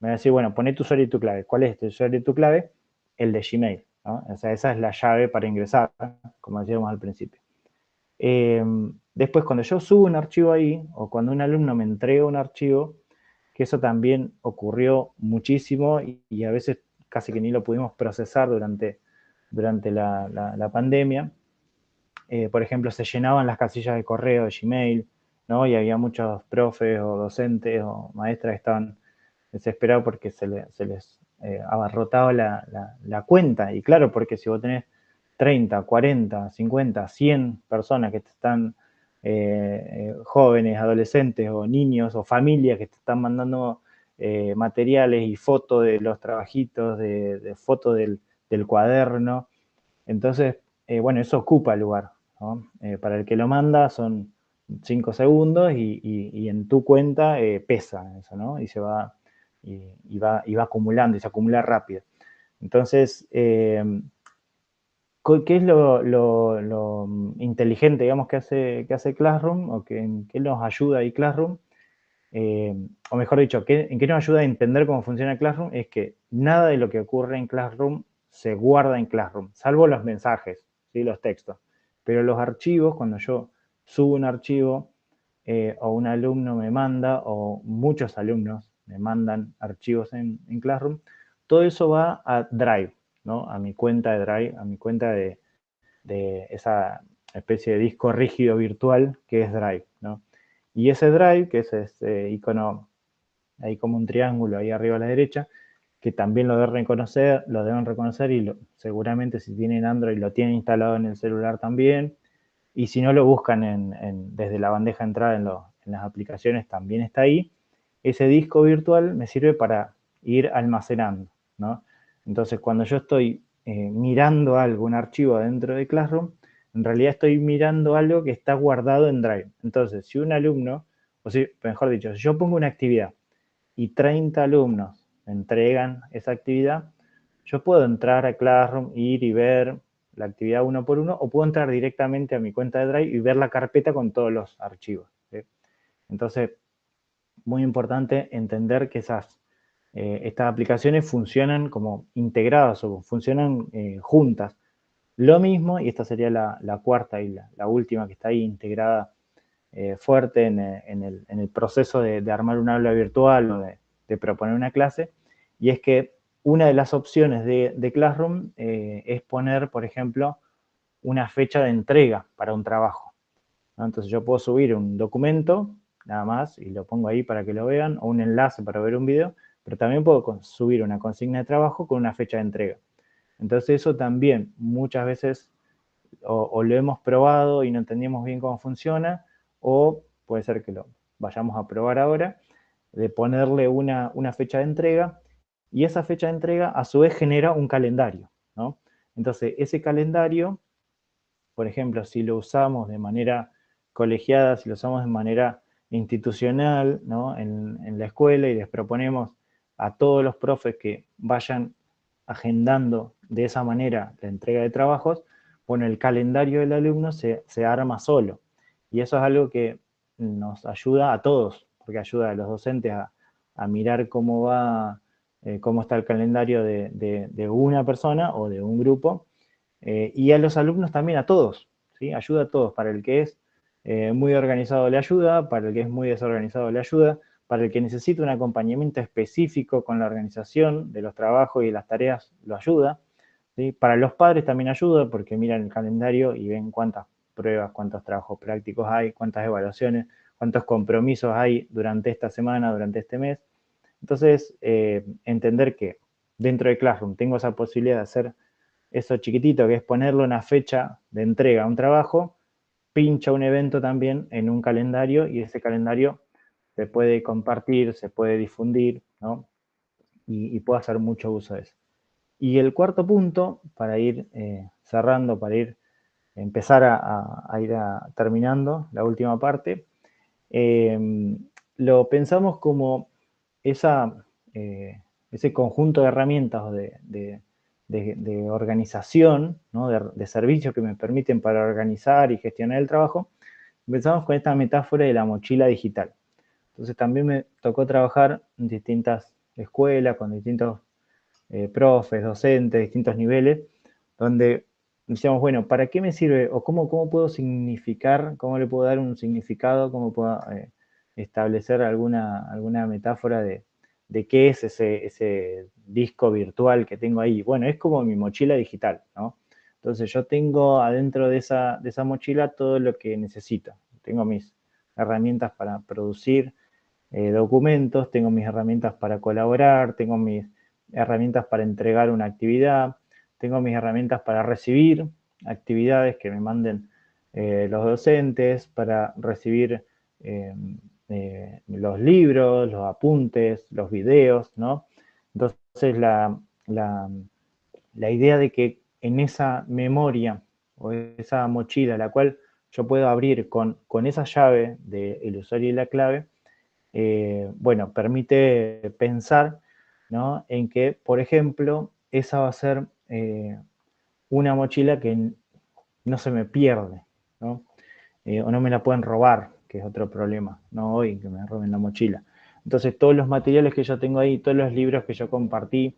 a decir, bueno, poné tu usuario y tu clave. ¿Cuál es tu usuario y tu clave? El de Gmail, ¿no? O sea, esa es la llave para ingresar, como decíamos al principio. Después, cuando yo subo un archivo ahí, o cuando un alumno me entrega un archivo, que eso también ocurrió muchísimo y a veces casi que ni lo pudimos procesar durante la pandemia. Por ejemplo, se llenaban las casillas de correo de Gmail, ¿no? Y había muchos profes o docentes o maestras que estaban desesperados porque se les abarrotaba la cuenta. Y claro, porque si vos tenés 30, 40, 50, 100 personas que te están, jóvenes, adolescentes o niños o familias que te están mandando materiales y fotos de los trabajitos, de fotos del cuaderno, entonces, bueno, eso ocupa lugar, ¿no? Para el que lo manda son 5 segundos y en tu cuenta pesa eso, ¿no? Y se va, va acumulando y se acumula rápido. Entonces, ¿qué es lo inteligente, digamos, que hace Classroom o que nos ayuda ahí Classroom? O mejor dicho, en qué nos ayuda a entender cómo funciona Classroom es que nada de lo que ocurre en Classroom se guarda en Classroom, salvo los mensajes, ¿sí? Los textos. Pero los archivos, cuando yo subo un archivo o un alumno me manda o muchos alumnos me mandan archivos en Classroom, todo eso va a Drive, ¿no? A mi cuenta de Drive, a mi cuenta de esa especie de disco rígido virtual que es Drive, ¿no? Y ese Drive, que es ese icono ahí como un triángulo ahí arriba a la derecha, que también lo deben reconocer y seguramente si tienen Android lo tienen instalado en el celular también, y si no lo buscan desde la bandeja de entrada en las aplicaciones también está ahí. Ese disco virtual me sirve para ir almacenando, ¿no? Entonces, cuando yo estoy mirando algo, un archivo dentro de Classroom, en realidad estoy mirando algo que está guardado en Drive. Entonces, si un alumno, o si, mejor dicho, si yo pongo una actividad y 30 alumnos me entregan esa actividad, yo puedo entrar a Classroom, ir y ver la actividad uno por uno, o puedo entrar directamente a mi cuenta de Drive y ver la carpeta con todos los archivos, ¿sí? Entonces, muy importante entender que estas aplicaciones funcionan como integradas o funcionan juntas. Lo mismo, y esta sería la cuarta y la última que está ahí integrada fuerte en el proceso de armar un aula virtual o de proponer una clase, y es que una de las opciones de Classroom es poner, por ejemplo, una fecha de entrega para un trabajo, ¿no? Entonces yo puedo subir un documento, nada más, y lo pongo ahí para que lo vean, o un enlace para ver un video, pero también puedo subir una consigna de trabajo con una fecha de entrega. Entonces eso también muchas veces o lo hemos probado y no entendemos bien cómo funciona, o puede ser que lo vayamos a probar ahora, de ponerle una fecha de entrega, y esa fecha de entrega a su vez genera un calendario, ¿no? Entonces ese calendario, por ejemplo, si lo usamos de manera colegiada, si lo usamos de manera institucional, ¿no? en la escuela, y les proponemos a todos los profes que vayan agendando de esa manera la entrega de trabajos, bueno, el calendario del alumno se arma solo. Y eso es algo que nos ayuda a todos, porque ayuda a los docentes a mirar cómo va, cómo está el calendario de una persona o de un grupo, y a los alumnos también, a todos, ¿sí? Ayuda a todos, para el que es muy organizado le ayuda, para el que es muy desorganizado le ayuda, para el que necesita un acompañamiento específico con la organización de los trabajos y las tareas lo ayuda, ¿sí? Para los padres también ayuda porque miran el calendario y ven cuántas pruebas, cuántos trabajos prácticos hay, cuántas evaluaciones, cuántos compromisos hay durante esta semana, durante este mes. Entonces, entender que dentro de Classroom tengo esa posibilidad de hacer eso chiquitito, que es ponerle una fecha de entrega a un trabajo, pincha un evento también en un calendario y ese calendario se puede compartir, se puede difundir, ¿no? Y puedo hacer mucho uso de eso. Y el cuarto punto, para ir cerrando, para empezar a ir terminando la última parte, lo pensamos como ese conjunto de herramientas de organización, ¿no? de servicios que me permiten para organizar y gestionar el trabajo. Pensamos con esta metáfora de la mochila digital. Entonces también me tocó trabajar en distintas escuelas, con distintos profes, docentes, distintos niveles, donde decíamos, bueno, ¿para qué me sirve? O cómo puedo significar, cómo le puedo dar un significado, cómo puedo establecer alguna metáfora de qué es ese disco virtual que tengo ahí. Bueno, es como mi mochila digital, ¿no? Entonces yo tengo adentro de esa mochila todo lo que necesito. Tengo mis herramientas para producir documentos, tengo mis herramientas para colaborar, tengo mis herramientas para entregar una actividad, tengo mis herramientas para recibir actividades que me manden los docentes, para recibir los libros, los apuntes, los videos, ¿no? Entonces la idea de que en esa memoria o esa mochila, la cual yo puedo abrir con esa llave del usuario y la clave, bueno, permite pensar, ¿no? En que, por ejemplo, esa va a ser una mochila que no se me pierde, ¿no? O no me la pueden robar, que es otro problema, no hoy que me roben la mochila. Entonces, todos los materiales que yo tengo ahí, todos los libros que yo compartí,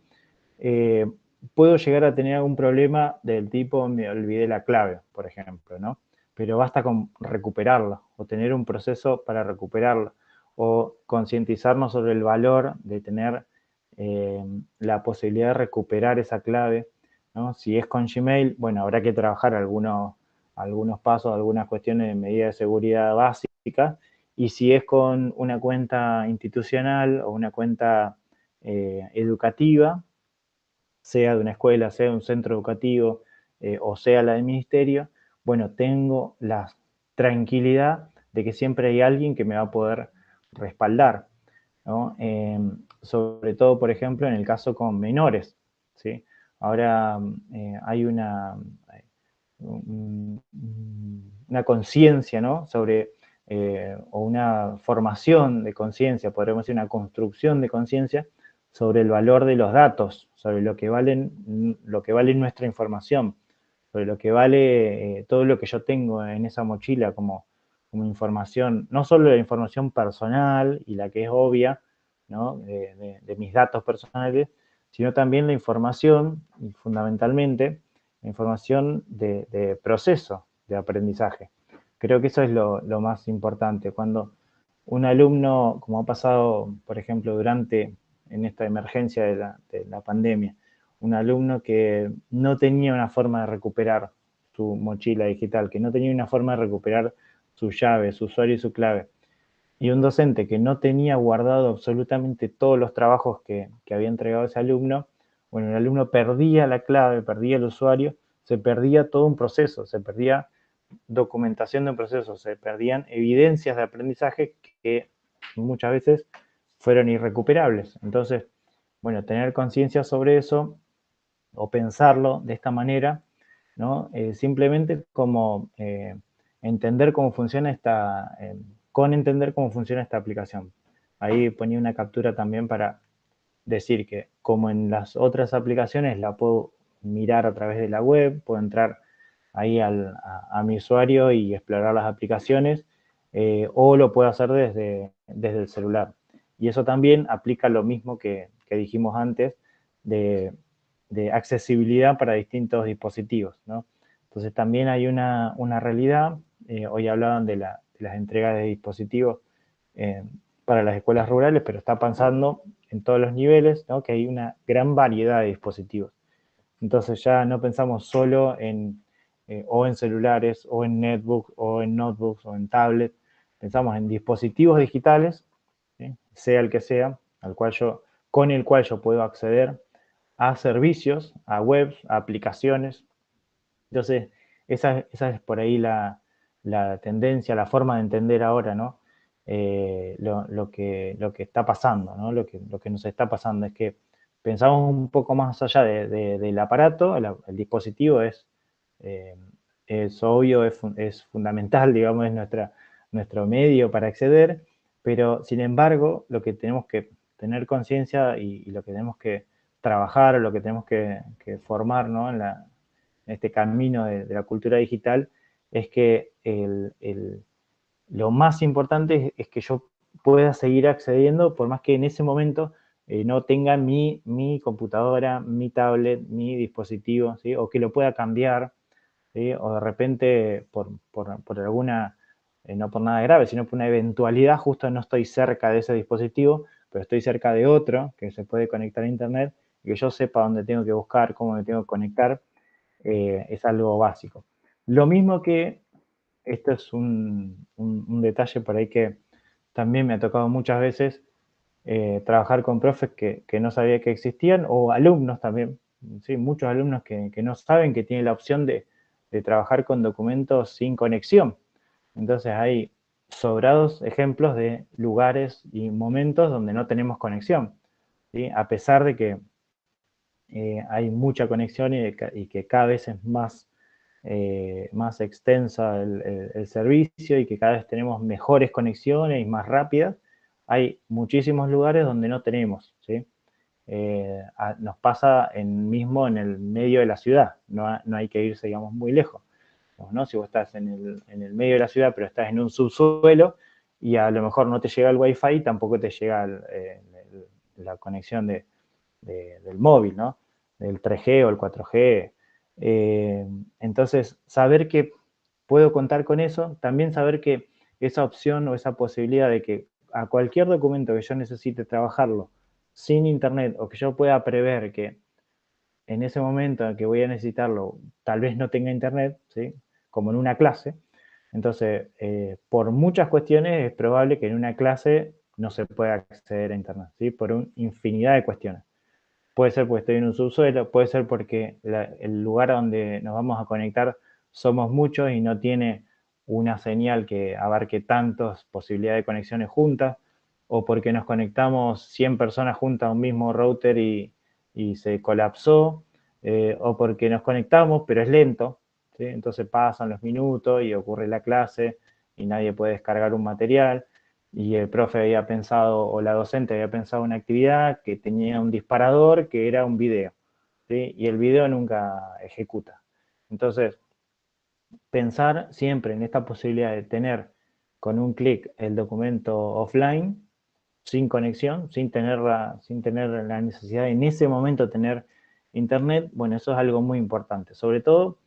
puedo llegar a tener algún problema del tipo, me olvidé la clave, por ejemplo, ¿no? Pero basta con recuperarla o tener un proceso para recuperarla o concientizarnos sobre el valor de tener la posibilidad de recuperar esa clave, ¿no? Si es con Gmail, bueno, habrá que trabajar algunos pasos, algunas cuestiones de medidas de seguridad básicas, y si es con una cuenta institucional o una cuenta educativa, sea de una escuela, sea de un centro educativo o sea la del ministerio, bueno, tengo la tranquilidad de que siempre hay alguien que me va a poder respaldar, ¿no? Sobre todo, por ejemplo, en el caso con menores, ¿sí? Ahora hay una conciencia, ¿no? Sobre, o una formación de conciencia, podríamos decir una construcción de conciencia sobre el valor de los datos, sobre lo que vale nuestra información, sobre lo que vale todo lo que yo tengo en esa mochila como información, no solo la información personal y la que es obvia, ¿no? de mis datos personales, sino también la información, y fundamentalmente, la información de proceso de aprendizaje. Creo que eso es lo más importante. Cuando un alumno, como ha pasado, por ejemplo, en esta emergencia de la pandemia, un alumno que no tenía una forma de recuperar su mochila digital, que no tenía una forma de recuperar su llave, su usuario y su clave, y un docente que no tenía guardado absolutamente todos los trabajos que había entregado ese alumno, bueno, el alumno perdía la clave, perdía el usuario, se perdía todo un proceso, se perdía documentación de un proceso, se perdían evidencias de aprendizaje que muchas veces fueron irrecuperables. Entonces, bueno, tener conciencia sobre eso o pensarlo de esta manera, ¿no? Simplemente como entender cómo funciona entender cómo funciona esta aplicación. Ahí ponía una captura también para decir que como en las otras aplicaciones la puedo mirar a través de la web, puedo entrar ahí a mi usuario y explorar las aplicaciones, o lo puedo hacer desde el celular. Y eso también aplica lo mismo que dijimos antes de accesibilidad para distintos dispositivos, ¿no? Entonces también hay una realidad, hoy hablaban de las entregas de dispositivos para las escuelas rurales, pero está pasando en todos los niveles, ¿no? Que hay una gran variedad de dispositivos. Entonces ya no pensamos solo o en celulares, o en netbooks, o en notebooks, o en tablets, pensamos en dispositivos digitales, ¿sí? Sea el que sea, con el cual yo puedo acceder a servicios, a webs, a aplicaciones. Entonces, esa es por ahí la tendencia, la forma de entender ahora, ¿no? Lo que está pasando, ¿no? Lo que nos está pasando es que pensamos un poco más allá del aparato, el dispositivo es obvio, es fundamental, digamos, es nuestro medio para acceder, pero sin embargo, lo que tenemos que tener conciencia y lo que tenemos que trabajar, o lo que tenemos que formar, ¿no? En este camino de la cultura digital, es que lo más importante es que yo pueda seguir accediendo, por más que en ese momento no tenga mi computadora, mi tablet, mi dispositivo, ¿sí? O que lo pueda cambiar, ¿sí? O de repente por alguna, no por nada grave, sino por una eventualidad, justo no estoy cerca de ese dispositivo, pero estoy cerca de otro que se puede conectar a internet, y que yo sepa dónde tengo que buscar, cómo me tengo que conectar, es algo básico. Lo mismo que, esto es un detalle por ahí que también me ha tocado muchas veces, trabajar con profes que no sabía que existían, o alumnos también, ¿sí? Muchos alumnos que no saben que tienen la opción de trabajar con documentos sin conexión. Entonces hay sobrados ejemplos de lugares y momentos donde no tenemos conexión, ¿sí? A pesar de que hay mucha conexión y que cada vez es más extensa el servicio, y que cada vez tenemos mejores conexiones y más rápidas, hay muchísimos lugares donde no tenemos, ¿sí? Nos pasa mismo en el medio de la ciudad, no hay que irse, digamos, muy lejos, ¿no? Si vos estás en el medio de la ciudad, pero estás en un subsuelo, y a lo mejor no te llega el Wi-Fi, tampoco te llega la conexión del móvil, ¿no? Del 3G o el 4G. Entonces, saber que puedo contar con eso, también saber que esa opción o esa posibilidad de que a cualquier documento que yo necesite trabajarlo sin internet, o que yo pueda prever que en ese momento en que voy a necesitarlo, tal vez no tenga internet, ¿sí? Como en una clase. Entonces, por muchas cuestiones es probable que en una clase no se pueda acceder a internet, ¿sí? Por una infinidad de cuestiones. Puede ser porque estoy en un subsuelo, puede ser porque el lugar donde nos vamos a conectar somos muchos y no tiene una señal que abarque tantas posibilidades de conexiones juntas, o porque nos conectamos 100 personas juntas a un mismo router y se colapsó, o porque nos conectamos pero es lento, ¿sí? Entonces pasan los minutos y ocurre la clase y nadie puede descargar un material, y el profe había pensado, o la docente había pensado una actividad que tenía un disparador que era un video, ¿sí? Y el video nunca ejecuta. Entonces, pensar siempre en esta posibilidad de tener con un clic el documento offline, sin conexión, sin tener la necesidad en ese momento de tener internet, bueno, eso es algo muy importante, sobre todo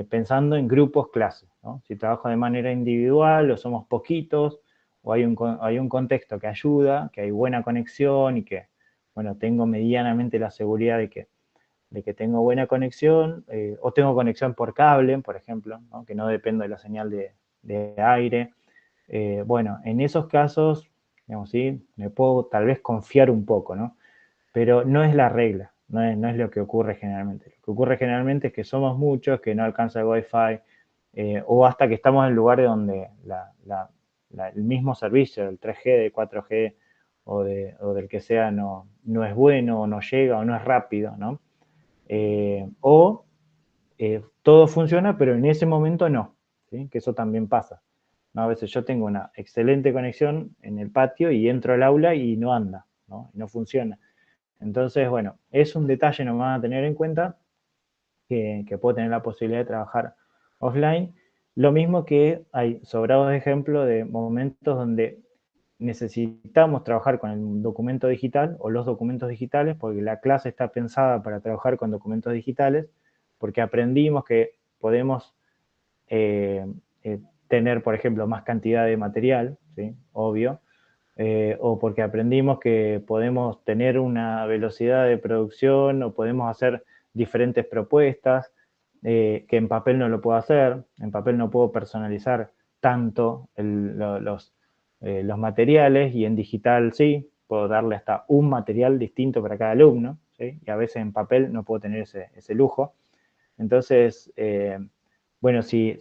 pensando en grupos clase, ¿no? Si trabajo de manera individual o somos poquitos, o hay un contexto que ayuda, que hay buena conexión y que, bueno, tengo medianamente la seguridad de que tengo buena conexión, o tengo conexión por cable, por ejemplo, ¿no? Que no dependo de la señal de aire. Bueno, en esos casos, digamos, ¿sí? Me puedo tal vez confiar un poco, ¿no? Pero no es la regla, no es lo que ocurre generalmente. Lo que ocurre generalmente es que somos muchos, que no alcanza el Wi-Fi, o hasta que estamos en lugares donde el mismo servicio, el 3G, el 4G o del que sea, no es bueno, o no llega, o no es rápido, ¿no? Todo funciona, pero en ese momento no, ¿sí? Que eso también pasa, ¿no? A veces yo tengo una excelente conexión en el patio y entro al aula y no anda, ¿no? Y no funciona. Entonces, bueno, es un detalle nomás a tener en cuenta, que puedo tener la posibilidad de trabajar offline. Lo mismo que hay sobrados ejemplos de momentos donde necesitamos trabajar con el documento digital o los documentos digitales, porque la clase está pensada para trabajar con documentos digitales, porque aprendimos que podemos tener, por ejemplo, más cantidad de material, ¿sí? Obvio, o porque aprendimos que podemos tener una velocidad de producción o podemos hacer diferentes propuestas, que en papel no lo puedo hacer, en papel no puedo personalizar tanto los materiales, y en digital sí, puedo darle hasta un material distinto para cada alumno, ¿sí? Y a veces en papel no puedo tener ese lujo. Entonces, bueno, si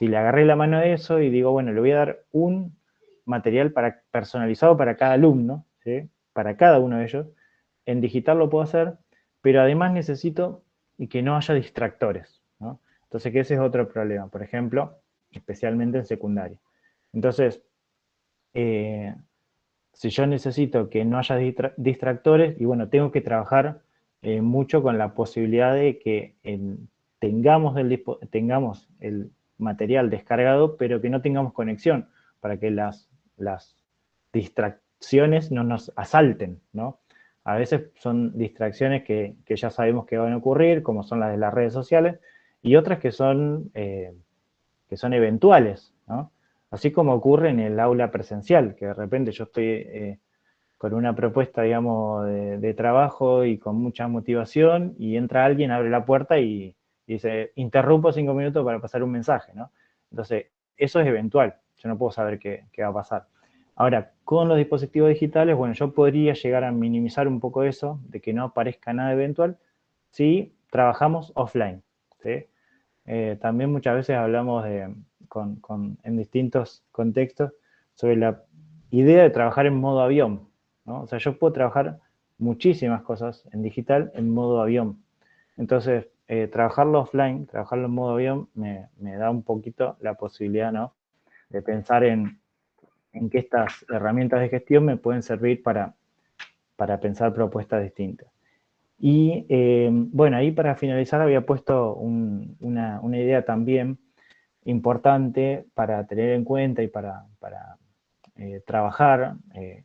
le agarré la mano a eso y digo, bueno, le voy a dar un material personalizado para cada alumno, ¿sí? Para cada uno de ellos, en digital lo puedo hacer, pero además necesito que no haya distractores, ¿no? Entonces, que ese es otro problema, por ejemplo, especialmente en secundaria. Entonces, si yo necesito que no haya distractores, y bueno, tengo que trabajar mucho con la posibilidad de que tengamos el material descargado, pero que no tengamos conexión, para que las distracciones no nos asalten, ¿no? A veces son distracciones que ya sabemos que van a ocurrir, como son las de las redes sociales, y otras que son eventuales, ¿no? Así como ocurre en el aula presencial, que de repente yo estoy con una propuesta, digamos, de trabajo y con mucha motivación, y entra alguien, abre la puerta y dice, interrumpo 5 minutos para pasar un mensaje, ¿no? Entonces, eso es eventual, yo no puedo saber qué va a pasar. Ahora, con los dispositivos digitales, bueno, yo podría llegar a minimizar un poco eso, de que no aparezca nada eventual, si trabajamos offline, ¿sí? También muchas veces hablamos en distintos contextos sobre la idea de trabajar en modo avión, ¿no? O sea, yo puedo trabajar muchísimas cosas en digital en modo avión. Entonces, trabajarlo offline, trabajarlo en modo avión, me da un poquito la posibilidad, ¿no?, de pensar en que estas herramientas de gestión me pueden servir para pensar propuestas distintas. Y bueno, ahí para finalizar había puesto una idea también importante para tener en cuenta y para trabajar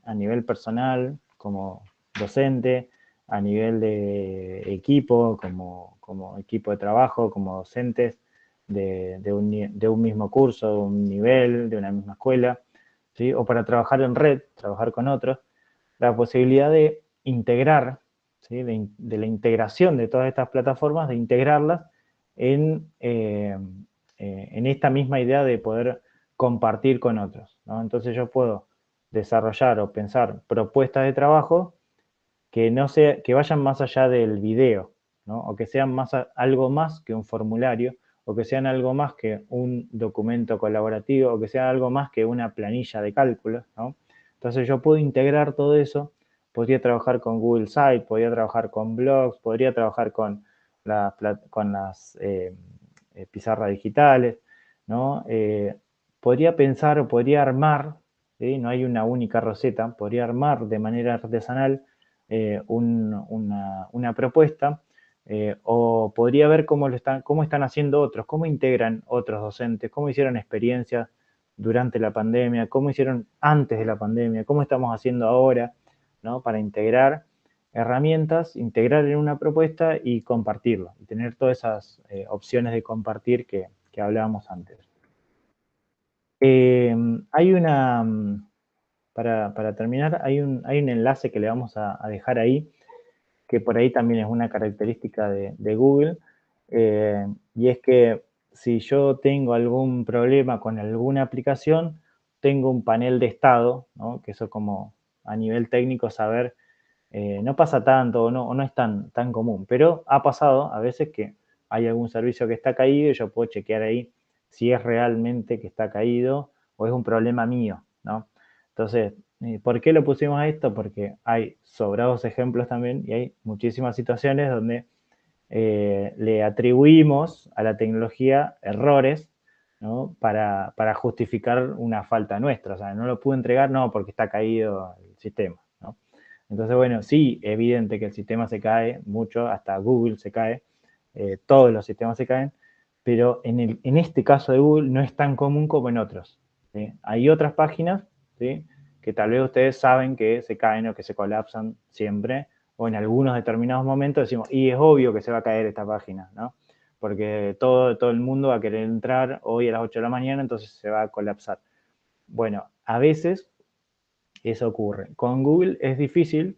a nivel personal como docente, a nivel de equipo, como equipo de trabajo, como docentes de un mismo curso, de un nivel, de una misma escuela, ¿sí? O para trabajar en red, trabajar con otros, la posibilidad de integrar, ¿sí? de la integración de todas estas plataformas, de integrarlas en esta misma idea de poder compartir con otros, ¿no? Entonces yo puedo desarrollar o pensar propuestas de trabajo que vayan más allá del video, ¿no? O que sean algo más que un formulario, o que sean algo más que un documento colaborativo, o que sean algo más que una planilla de cálculos, ¿no? Entonces yo puedo integrar todo eso, podría trabajar con Google Sites, podría trabajar con blogs, podría trabajar con las pizarras digitales, ¿no? Podría pensar o podría armar, ¿sí? No hay una única receta, podría armar de manera artesanal una propuesta, o podría ver cómo están haciendo otros, cómo integran otros docentes, cómo hicieron experiencias durante la pandemia, cómo hicieron antes de la pandemia, cómo estamos haciendo ahora, ¿no? Para integrar herramientas, integrar en una propuesta y compartirlo, y tener todas esas opciones de compartir que hablábamos antes. Hay para terminar, hay un enlace que le vamos a dejar ahí, que por ahí también es una característica de Google, y es que si yo tengo algún problema con alguna aplicación, tengo un panel de estado, ¿no? Que eso, como a nivel técnico, saber, no pasa tanto o no es tan común, pero ha pasado a veces que hay algún servicio que está caído y yo puedo chequear ahí si es realmente que está caído o es un problema mío, ¿no? Entonces, ¿por qué lo pusimos a esto? Porque hay sobrados ejemplos también y hay muchísimas situaciones donde le atribuimos a la tecnología errores, ¿no? Para justificar una falta nuestra. O sea, no lo pude entregar, no, porque está caído el sistema, ¿no? Entonces, bueno, sí, evidente que el sistema se cae mucho, hasta Google se cae, todos los sistemas se caen, pero en este caso de Google no es tan común como en otros, ¿sí? Hay otras páginas, ¿sí?, que tal vez ustedes saben que se caen o que se colapsan siempre, o en algunos determinados momentos decimos, y es obvio que se va a caer esta página, ¿no? Porque todo el mundo va a querer entrar hoy a las 8 de la mañana, entonces se va a colapsar. Bueno, a veces eso ocurre. Con Google es difícil,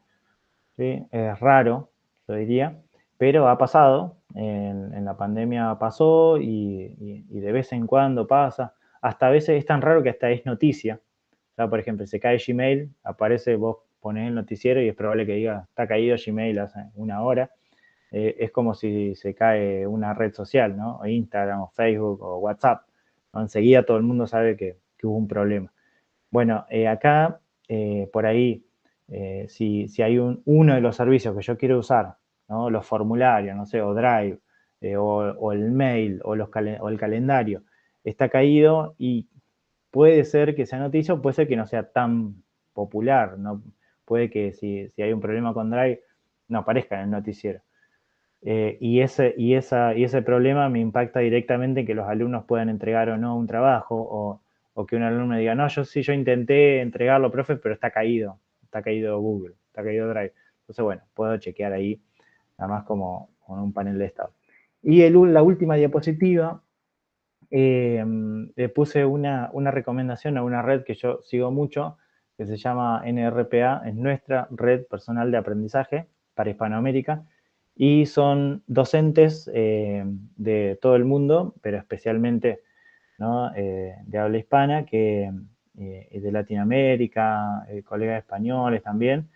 ¿sí? Es raro, yo diría, pero ha pasado, en la pandemia pasó y de vez en cuando pasa. Hasta a veces es tan raro que hasta es noticia. O sea, por ejemplo, se cae Gmail, aparece, vos ponés el noticiero y es probable que diga, está caído Gmail hace una hora. Es como si se cae una red social, ¿no? O Instagram, o Facebook, o WhatsApp, ¿no? Enseguida todo el mundo sabe que hubo un problema. Bueno, acá, por ahí, si hay uno de los servicios que yo quiero usar, ¿no? Los formularios, no sé, o Drive, o el mail, o el calendario, está caído y puede ser que sea noticia o puede ser que no sea tan popular, ¿no? Puede que si hay un problema con Drive no aparezca en el noticiero. Y ese problema me impacta directamente en que los alumnos puedan entregar o no un trabajo, o que un alumno diga, no, yo intenté entregarlo, profe, pero está caído Google, está caído Drive. Entonces, bueno, puedo chequear ahí, nada más como con un panel de estado. Y la última diapositiva, le puse una recomendación a una red que yo sigo mucho, que se llama NRPA, es nuestra red personal de aprendizaje para Hispanoamérica, y son docentes de todo el mundo, pero especialmente, ¿no? De habla hispana, de Latinoamérica, colegas españoles también,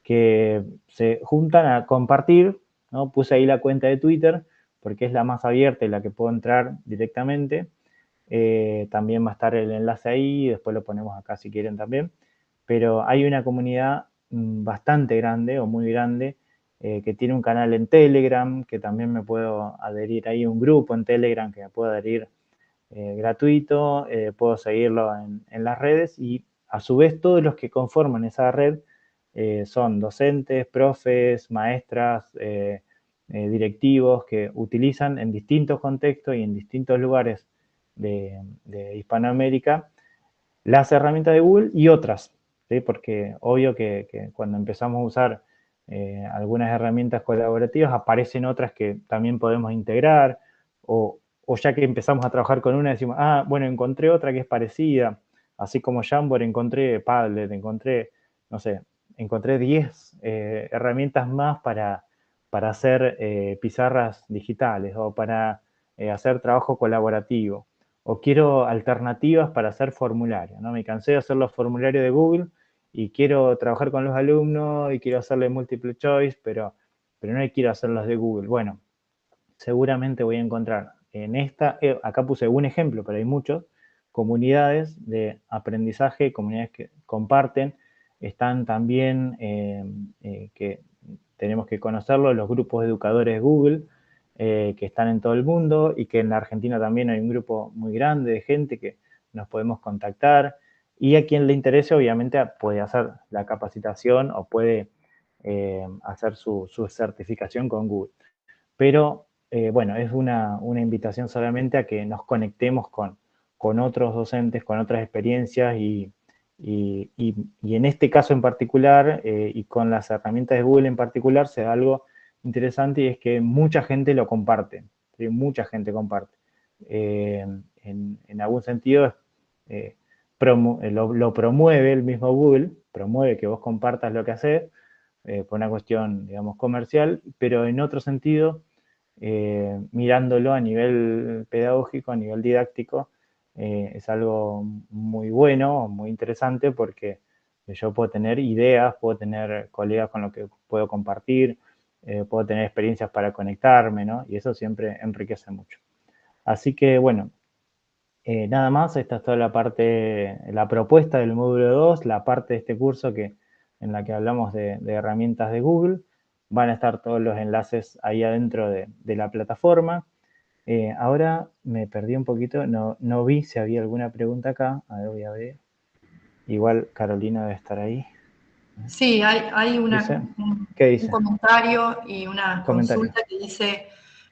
que se juntan a compartir, ¿no? Puse ahí la cuenta de Twitter, porque es la más abierta y la que puedo entrar directamente. También va a estar el enlace ahí, después lo ponemos acá si quieren también. Pero hay una comunidad bastante grande o muy grande que tiene un canal en Telegram, que también me puedo adherir ahí, un grupo en Telegram que me puedo adherir gratuito, puedo seguirlo en las redes y a su vez todos los que conforman esa red son docentes, profes, maestras, directivos que utilizan en distintos contextos y en distintos lugares de Hispanoamérica las herramientas de Google y otras, ¿sí? Porque obvio que cuando empezamos a usar algunas herramientas colaborativas aparecen otras que también podemos integrar, o ya que empezamos a trabajar con una decimos, ah, bueno, encontré otra que es parecida, así como Jamboard encontré Padlet, no sé, encontré 10 herramientas más para hacer pizarras digitales o para hacer trabajo colaborativo, o quiero alternativas para hacer formularios, ¿no? Me cansé de hacer los formularios de Google y quiero trabajar con los alumnos y quiero hacerle multiple choice, pero no quiero hacerlos de Google. Bueno, seguramente voy a encontrar en esta, acá puse un ejemplo, pero hay muchos, comunidades de aprendizaje, comunidades que comparten, están también, que tenemos que conocerlo, los grupos de educadores de Google, que están en todo el mundo y que en la Argentina también hay un grupo muy grande de gente que nos podemos contactar, y a quien le interese obviamente puede hacer la capacitación o puede hacer su certificación con Google. Pero bueno, es una invitación solamente a que nos conectemos con otros docentes, con otras experiencias y en este caso en particular y con las herramientas de Google en particular se da algo interesante, y es que mucha gente lo comparte, ¿sí? Mucha gente comparte. En algún sentido lo promueve el mismo Google, promueve que vos compartas lo que haces por una cuestión, digamos, comercial, pero en otro sentido, mirándolo a nivel pedagógico, a nivel didáctico, es algo muy bueno, muy interesante, porque yo puedo tener ideas, puedo tener colegas con los que puedo compartir, puedo tener experiencias para conectarme, ¿no? Y eso siempre enriquece mucho. Así que, bueno, nada más, esta es toda la propuesta del módulo 2, la parte de este curso en la que hablamos de herramientas de Google. Van a estar todos los enlaces ahí adentro de la plataforma. Ahora me perdí un poquito, no vi si había alguna pregunta acá. A ver, voy a ver. Igual Carolina debe estar ahí. Sí, hay un ¿Qué dice? comentario y una consulta que dice,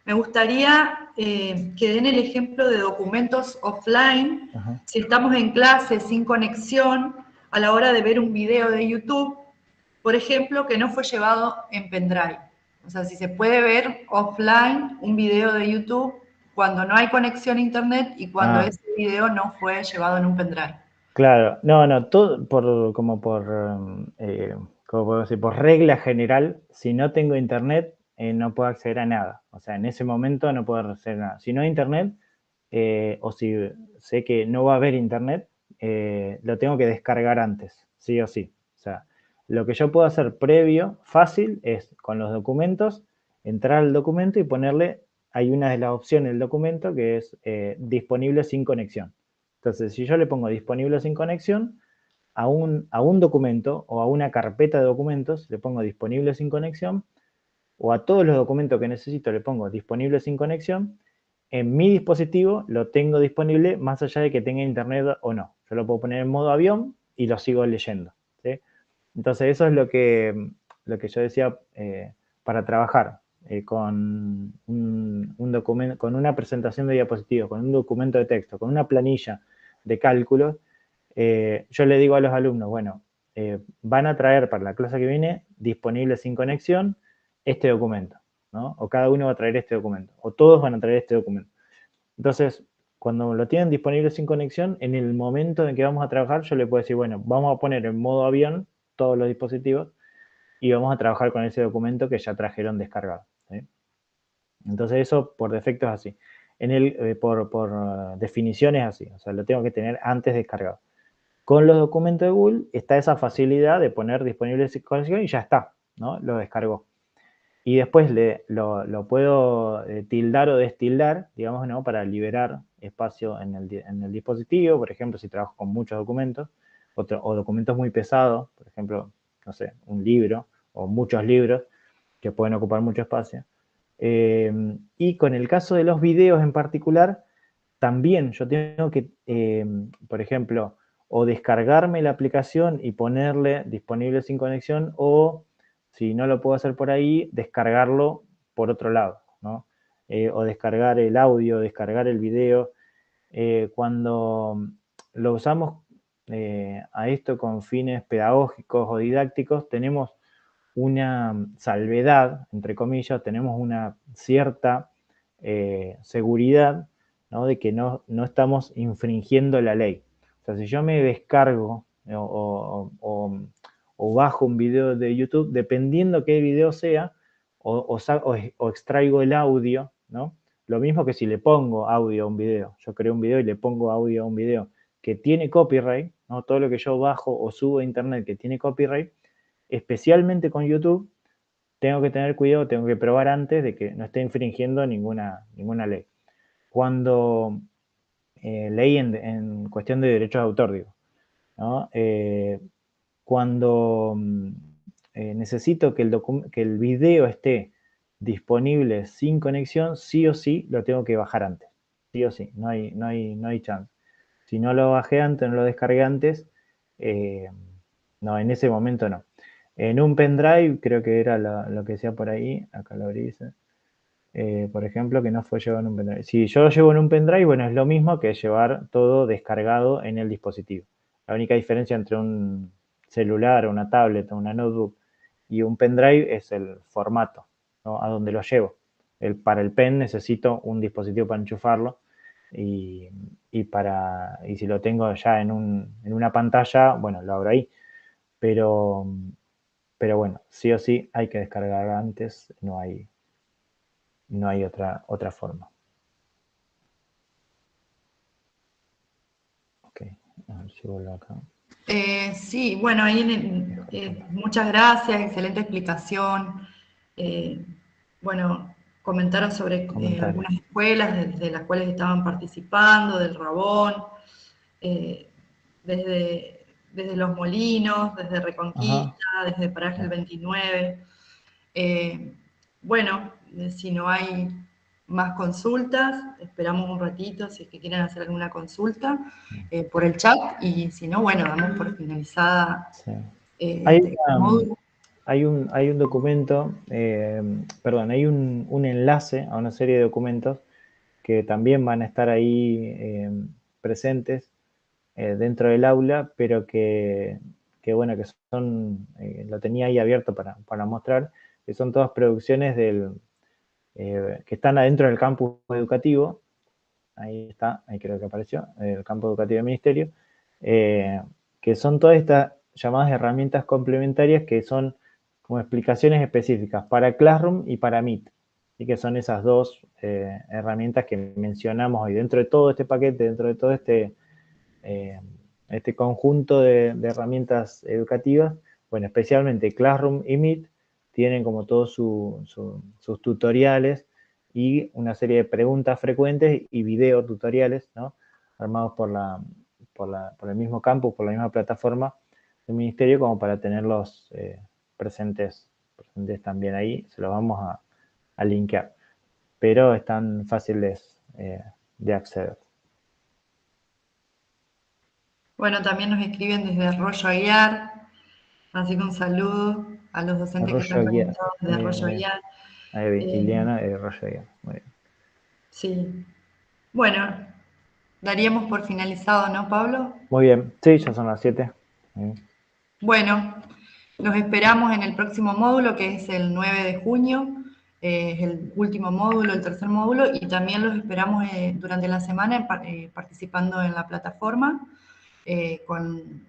me gustaría que den el ejemplo de documentos offline, si estamos en clase sin conexión, a la hora de ver un video de YouTube, por ejemplo, que no fue llevado en pendrive. O sea, si se puede ver offline un video de YouTube cuando no hay conexión a internet y cuando ese video no fue llevado en un pendrive. Claro, no, todo como puedo decir, por regla general, si no tengo internet, no puedo acceder a nada. O sea, en ese momento no puedo acceder a nada. Si no hay internet, o si sé que no va a haber internet, lo tengo que descargar antes, sí o sí. O sea, lo que yo puedo hacer previo, fácil, es con los documentos, entrar al documento y ponerle, hay una de las opciones del documento que es disponible sin conexión. Entonces, si yo le pongo disponible sin conexión, a un documento o a una carpeta de documentos le pongo disponible sin conexión, o a todos los documentos que necesito le pongo disponible sin conexión, en mi dispositivo lo tengo disponible más allá de que tenga internet o no. Yo lo puedo poner en modo avión y lo sigo leyendo, ¿sí? Entonces, eso es lo que yo decía para trabajar con un documento, con una presentación de diapositivos, con un documento de texto, con una planilla de cálculos. Yo le digo a los alumnos, bueno, van a traer para la clase que viene disponible sin conexión este documento, ¿no? O cada uno va a traer este documento, o todos van a traer este documento. Entonces, cuando lo tienen disponible sin conexión, en el momento en que vamos a trabajar, yo le puedo decir, bueno, vamos a poner en modo avión todos los dispositivos y vamos a trabajar con ese documento que ya trajeron descargado, ¿sí? Entonces, eso por defecto es así. Por definición es así, o sea, lo tengo que tener antes descargado. Con los documentos de Google está esa facilidad de poner disponible sin conexión y ya está, ¿no? Lo descargó. Y después lo puedo tildar o destildar, digamos, ¿no? Para liberar espacio en el dispositivo, por ejemplo, si trabajo con muchos documentos, o documentos muy pesados, por ejemplo, no sé, un libro o muchos libros que pueden ocupar mucho espacio. Y con el caso de los videos en particular, también yo tengo que, por ejemplo, o descargarme la aplicación y ponerle disponible sin conexión, o si no lo puedo hacer por ahí, descargarlo por otro lado, ¿no? O descargar el audio, descargar el video. Cuando lo usamos a esto con fines pedagógicos o didácticos, tenemos una salvedad, entre comillas, tenemos una cierta seguridad, ¿no? De que no estamos infringiendo la ley. O sea, si yo me descargo o bajo un video de YouTube, dependiendo qué video sea, o extraigo el audio, ¿no? Lo mismo que si le pongo audio a un video. Yo creo un video y le pongo audio a un video que tiene copyright, ¿no? Todo lo que yo bajo o subo a internet que tiene copyright, especialmente con YouTube, tengo que tener cuidado, tengo que probar antes de que no esté infringiendo ninguna ley. Cuando ley en cuestión de derechos de autor, digo, ¿no? Cuando necesito que el video esté disponible sin conexión, sí o sí lo tengo que bajar antes. Sí o sí, no hay chance. Si no lo bajé antes, no lo descargué antes, no, en ese momento no. En un pendrive, creo que era lo que decía por ahí, acá lo dice, por ejemplo, que no fue llevado en un pendrive. Si yo lo llevo en un pendrive, bueno, es lo mismo que llevar todo descargado en el dispositivo. La única diferencia entre un celular, una tablet, una notebook y un pendrive es el formato, ¿no? A donde lo llevo. Para el pen necesito un dispositivo para enchufarlo y si lo tengo ya en una pantalla, bueno, lo abro ahí. Pero bueno, sí o sí hay que descargar antes, no hay otra forma. Ok, a ver si vuelvo acá. Sí, bueno, ahí muchas gracias, excelente explicación. Bueno, comentaron sobre algunas escuelas desde las cuales estaban participando, del Rabón, desde Los Molinos, desde Reconquista, desde Paraje el 29. Bueno, si no hay más consultas, esperamos un ratito si es que quieren hacer alguna consulta por el chat, y si no, bueno, damos por finalizada este módulo. Hay un documento, perdón, hay un enlace a una serie de documentos que también van a estar ahí presentes, dentro del aula, pero bueno, que son, lo tenía ahí abierto para mostrar, que son todas producciones que están adentro del campus educativo. Ahí está, ahí creo que apareció, el campo educativo del ministerio, que son todas estas llamadas herramientas complementarias que son como explicaciones específicas para Classroom y para Meet, y que son esas dos herramientas que mencionamos hoy. Dentro de todo este paquete, dentro de todo este conjunto de herramientas educativas, bueno, especialmente Classroom y Meet, tienen como todos sus tutoriales y una serie de preguntas frecuentes y video tutoriales, ¿no? Armados por el mismo campus, por la misma plataforma del ministerio, como para tenerlos presentes también ahí. Se los vamos a linkear, pero están fáciles de acceder. Bueno, también nos escriben desde Arroyo Aguiar, así que un saludo a los docentes que Arroyo están Aguiar, conectados desde muy bien, Arroyo muy bien. Aguiar. Ahí vi, Eh, Liliana Arroyo Aguiar, muy bien. sí. Bueno, daríamos por finalizado, ¿no, Pablo? Muy bien, sí, ya son las 7. Bueno, los esperamos en el próximo módulo, que es el 9 de junio. Es el último módulo, el tercer módulo, y también los esperamos durante la semana participando en la plataforma con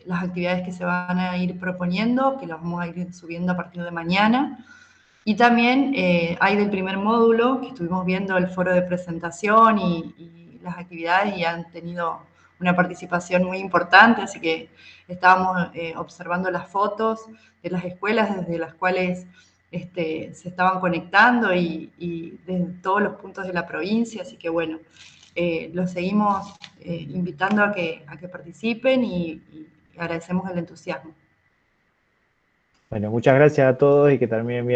las actividades que se van a ir proponiendo, que las vamos a ir subiendo a partir de mañana. Y también hay del primer módulo, que estuvimos viendo el foro de presentación y las actividades y han tenido una participación muy importante, así que estábamos observando las fotos de las escuelas desde las cuales se estaban conectando y desde todos los puntos de la provincia, así que bueno, los seguimos invitando a que participen y agradecemos el entusiasmo. Bueno, muchas gracias a todos y que terminen bien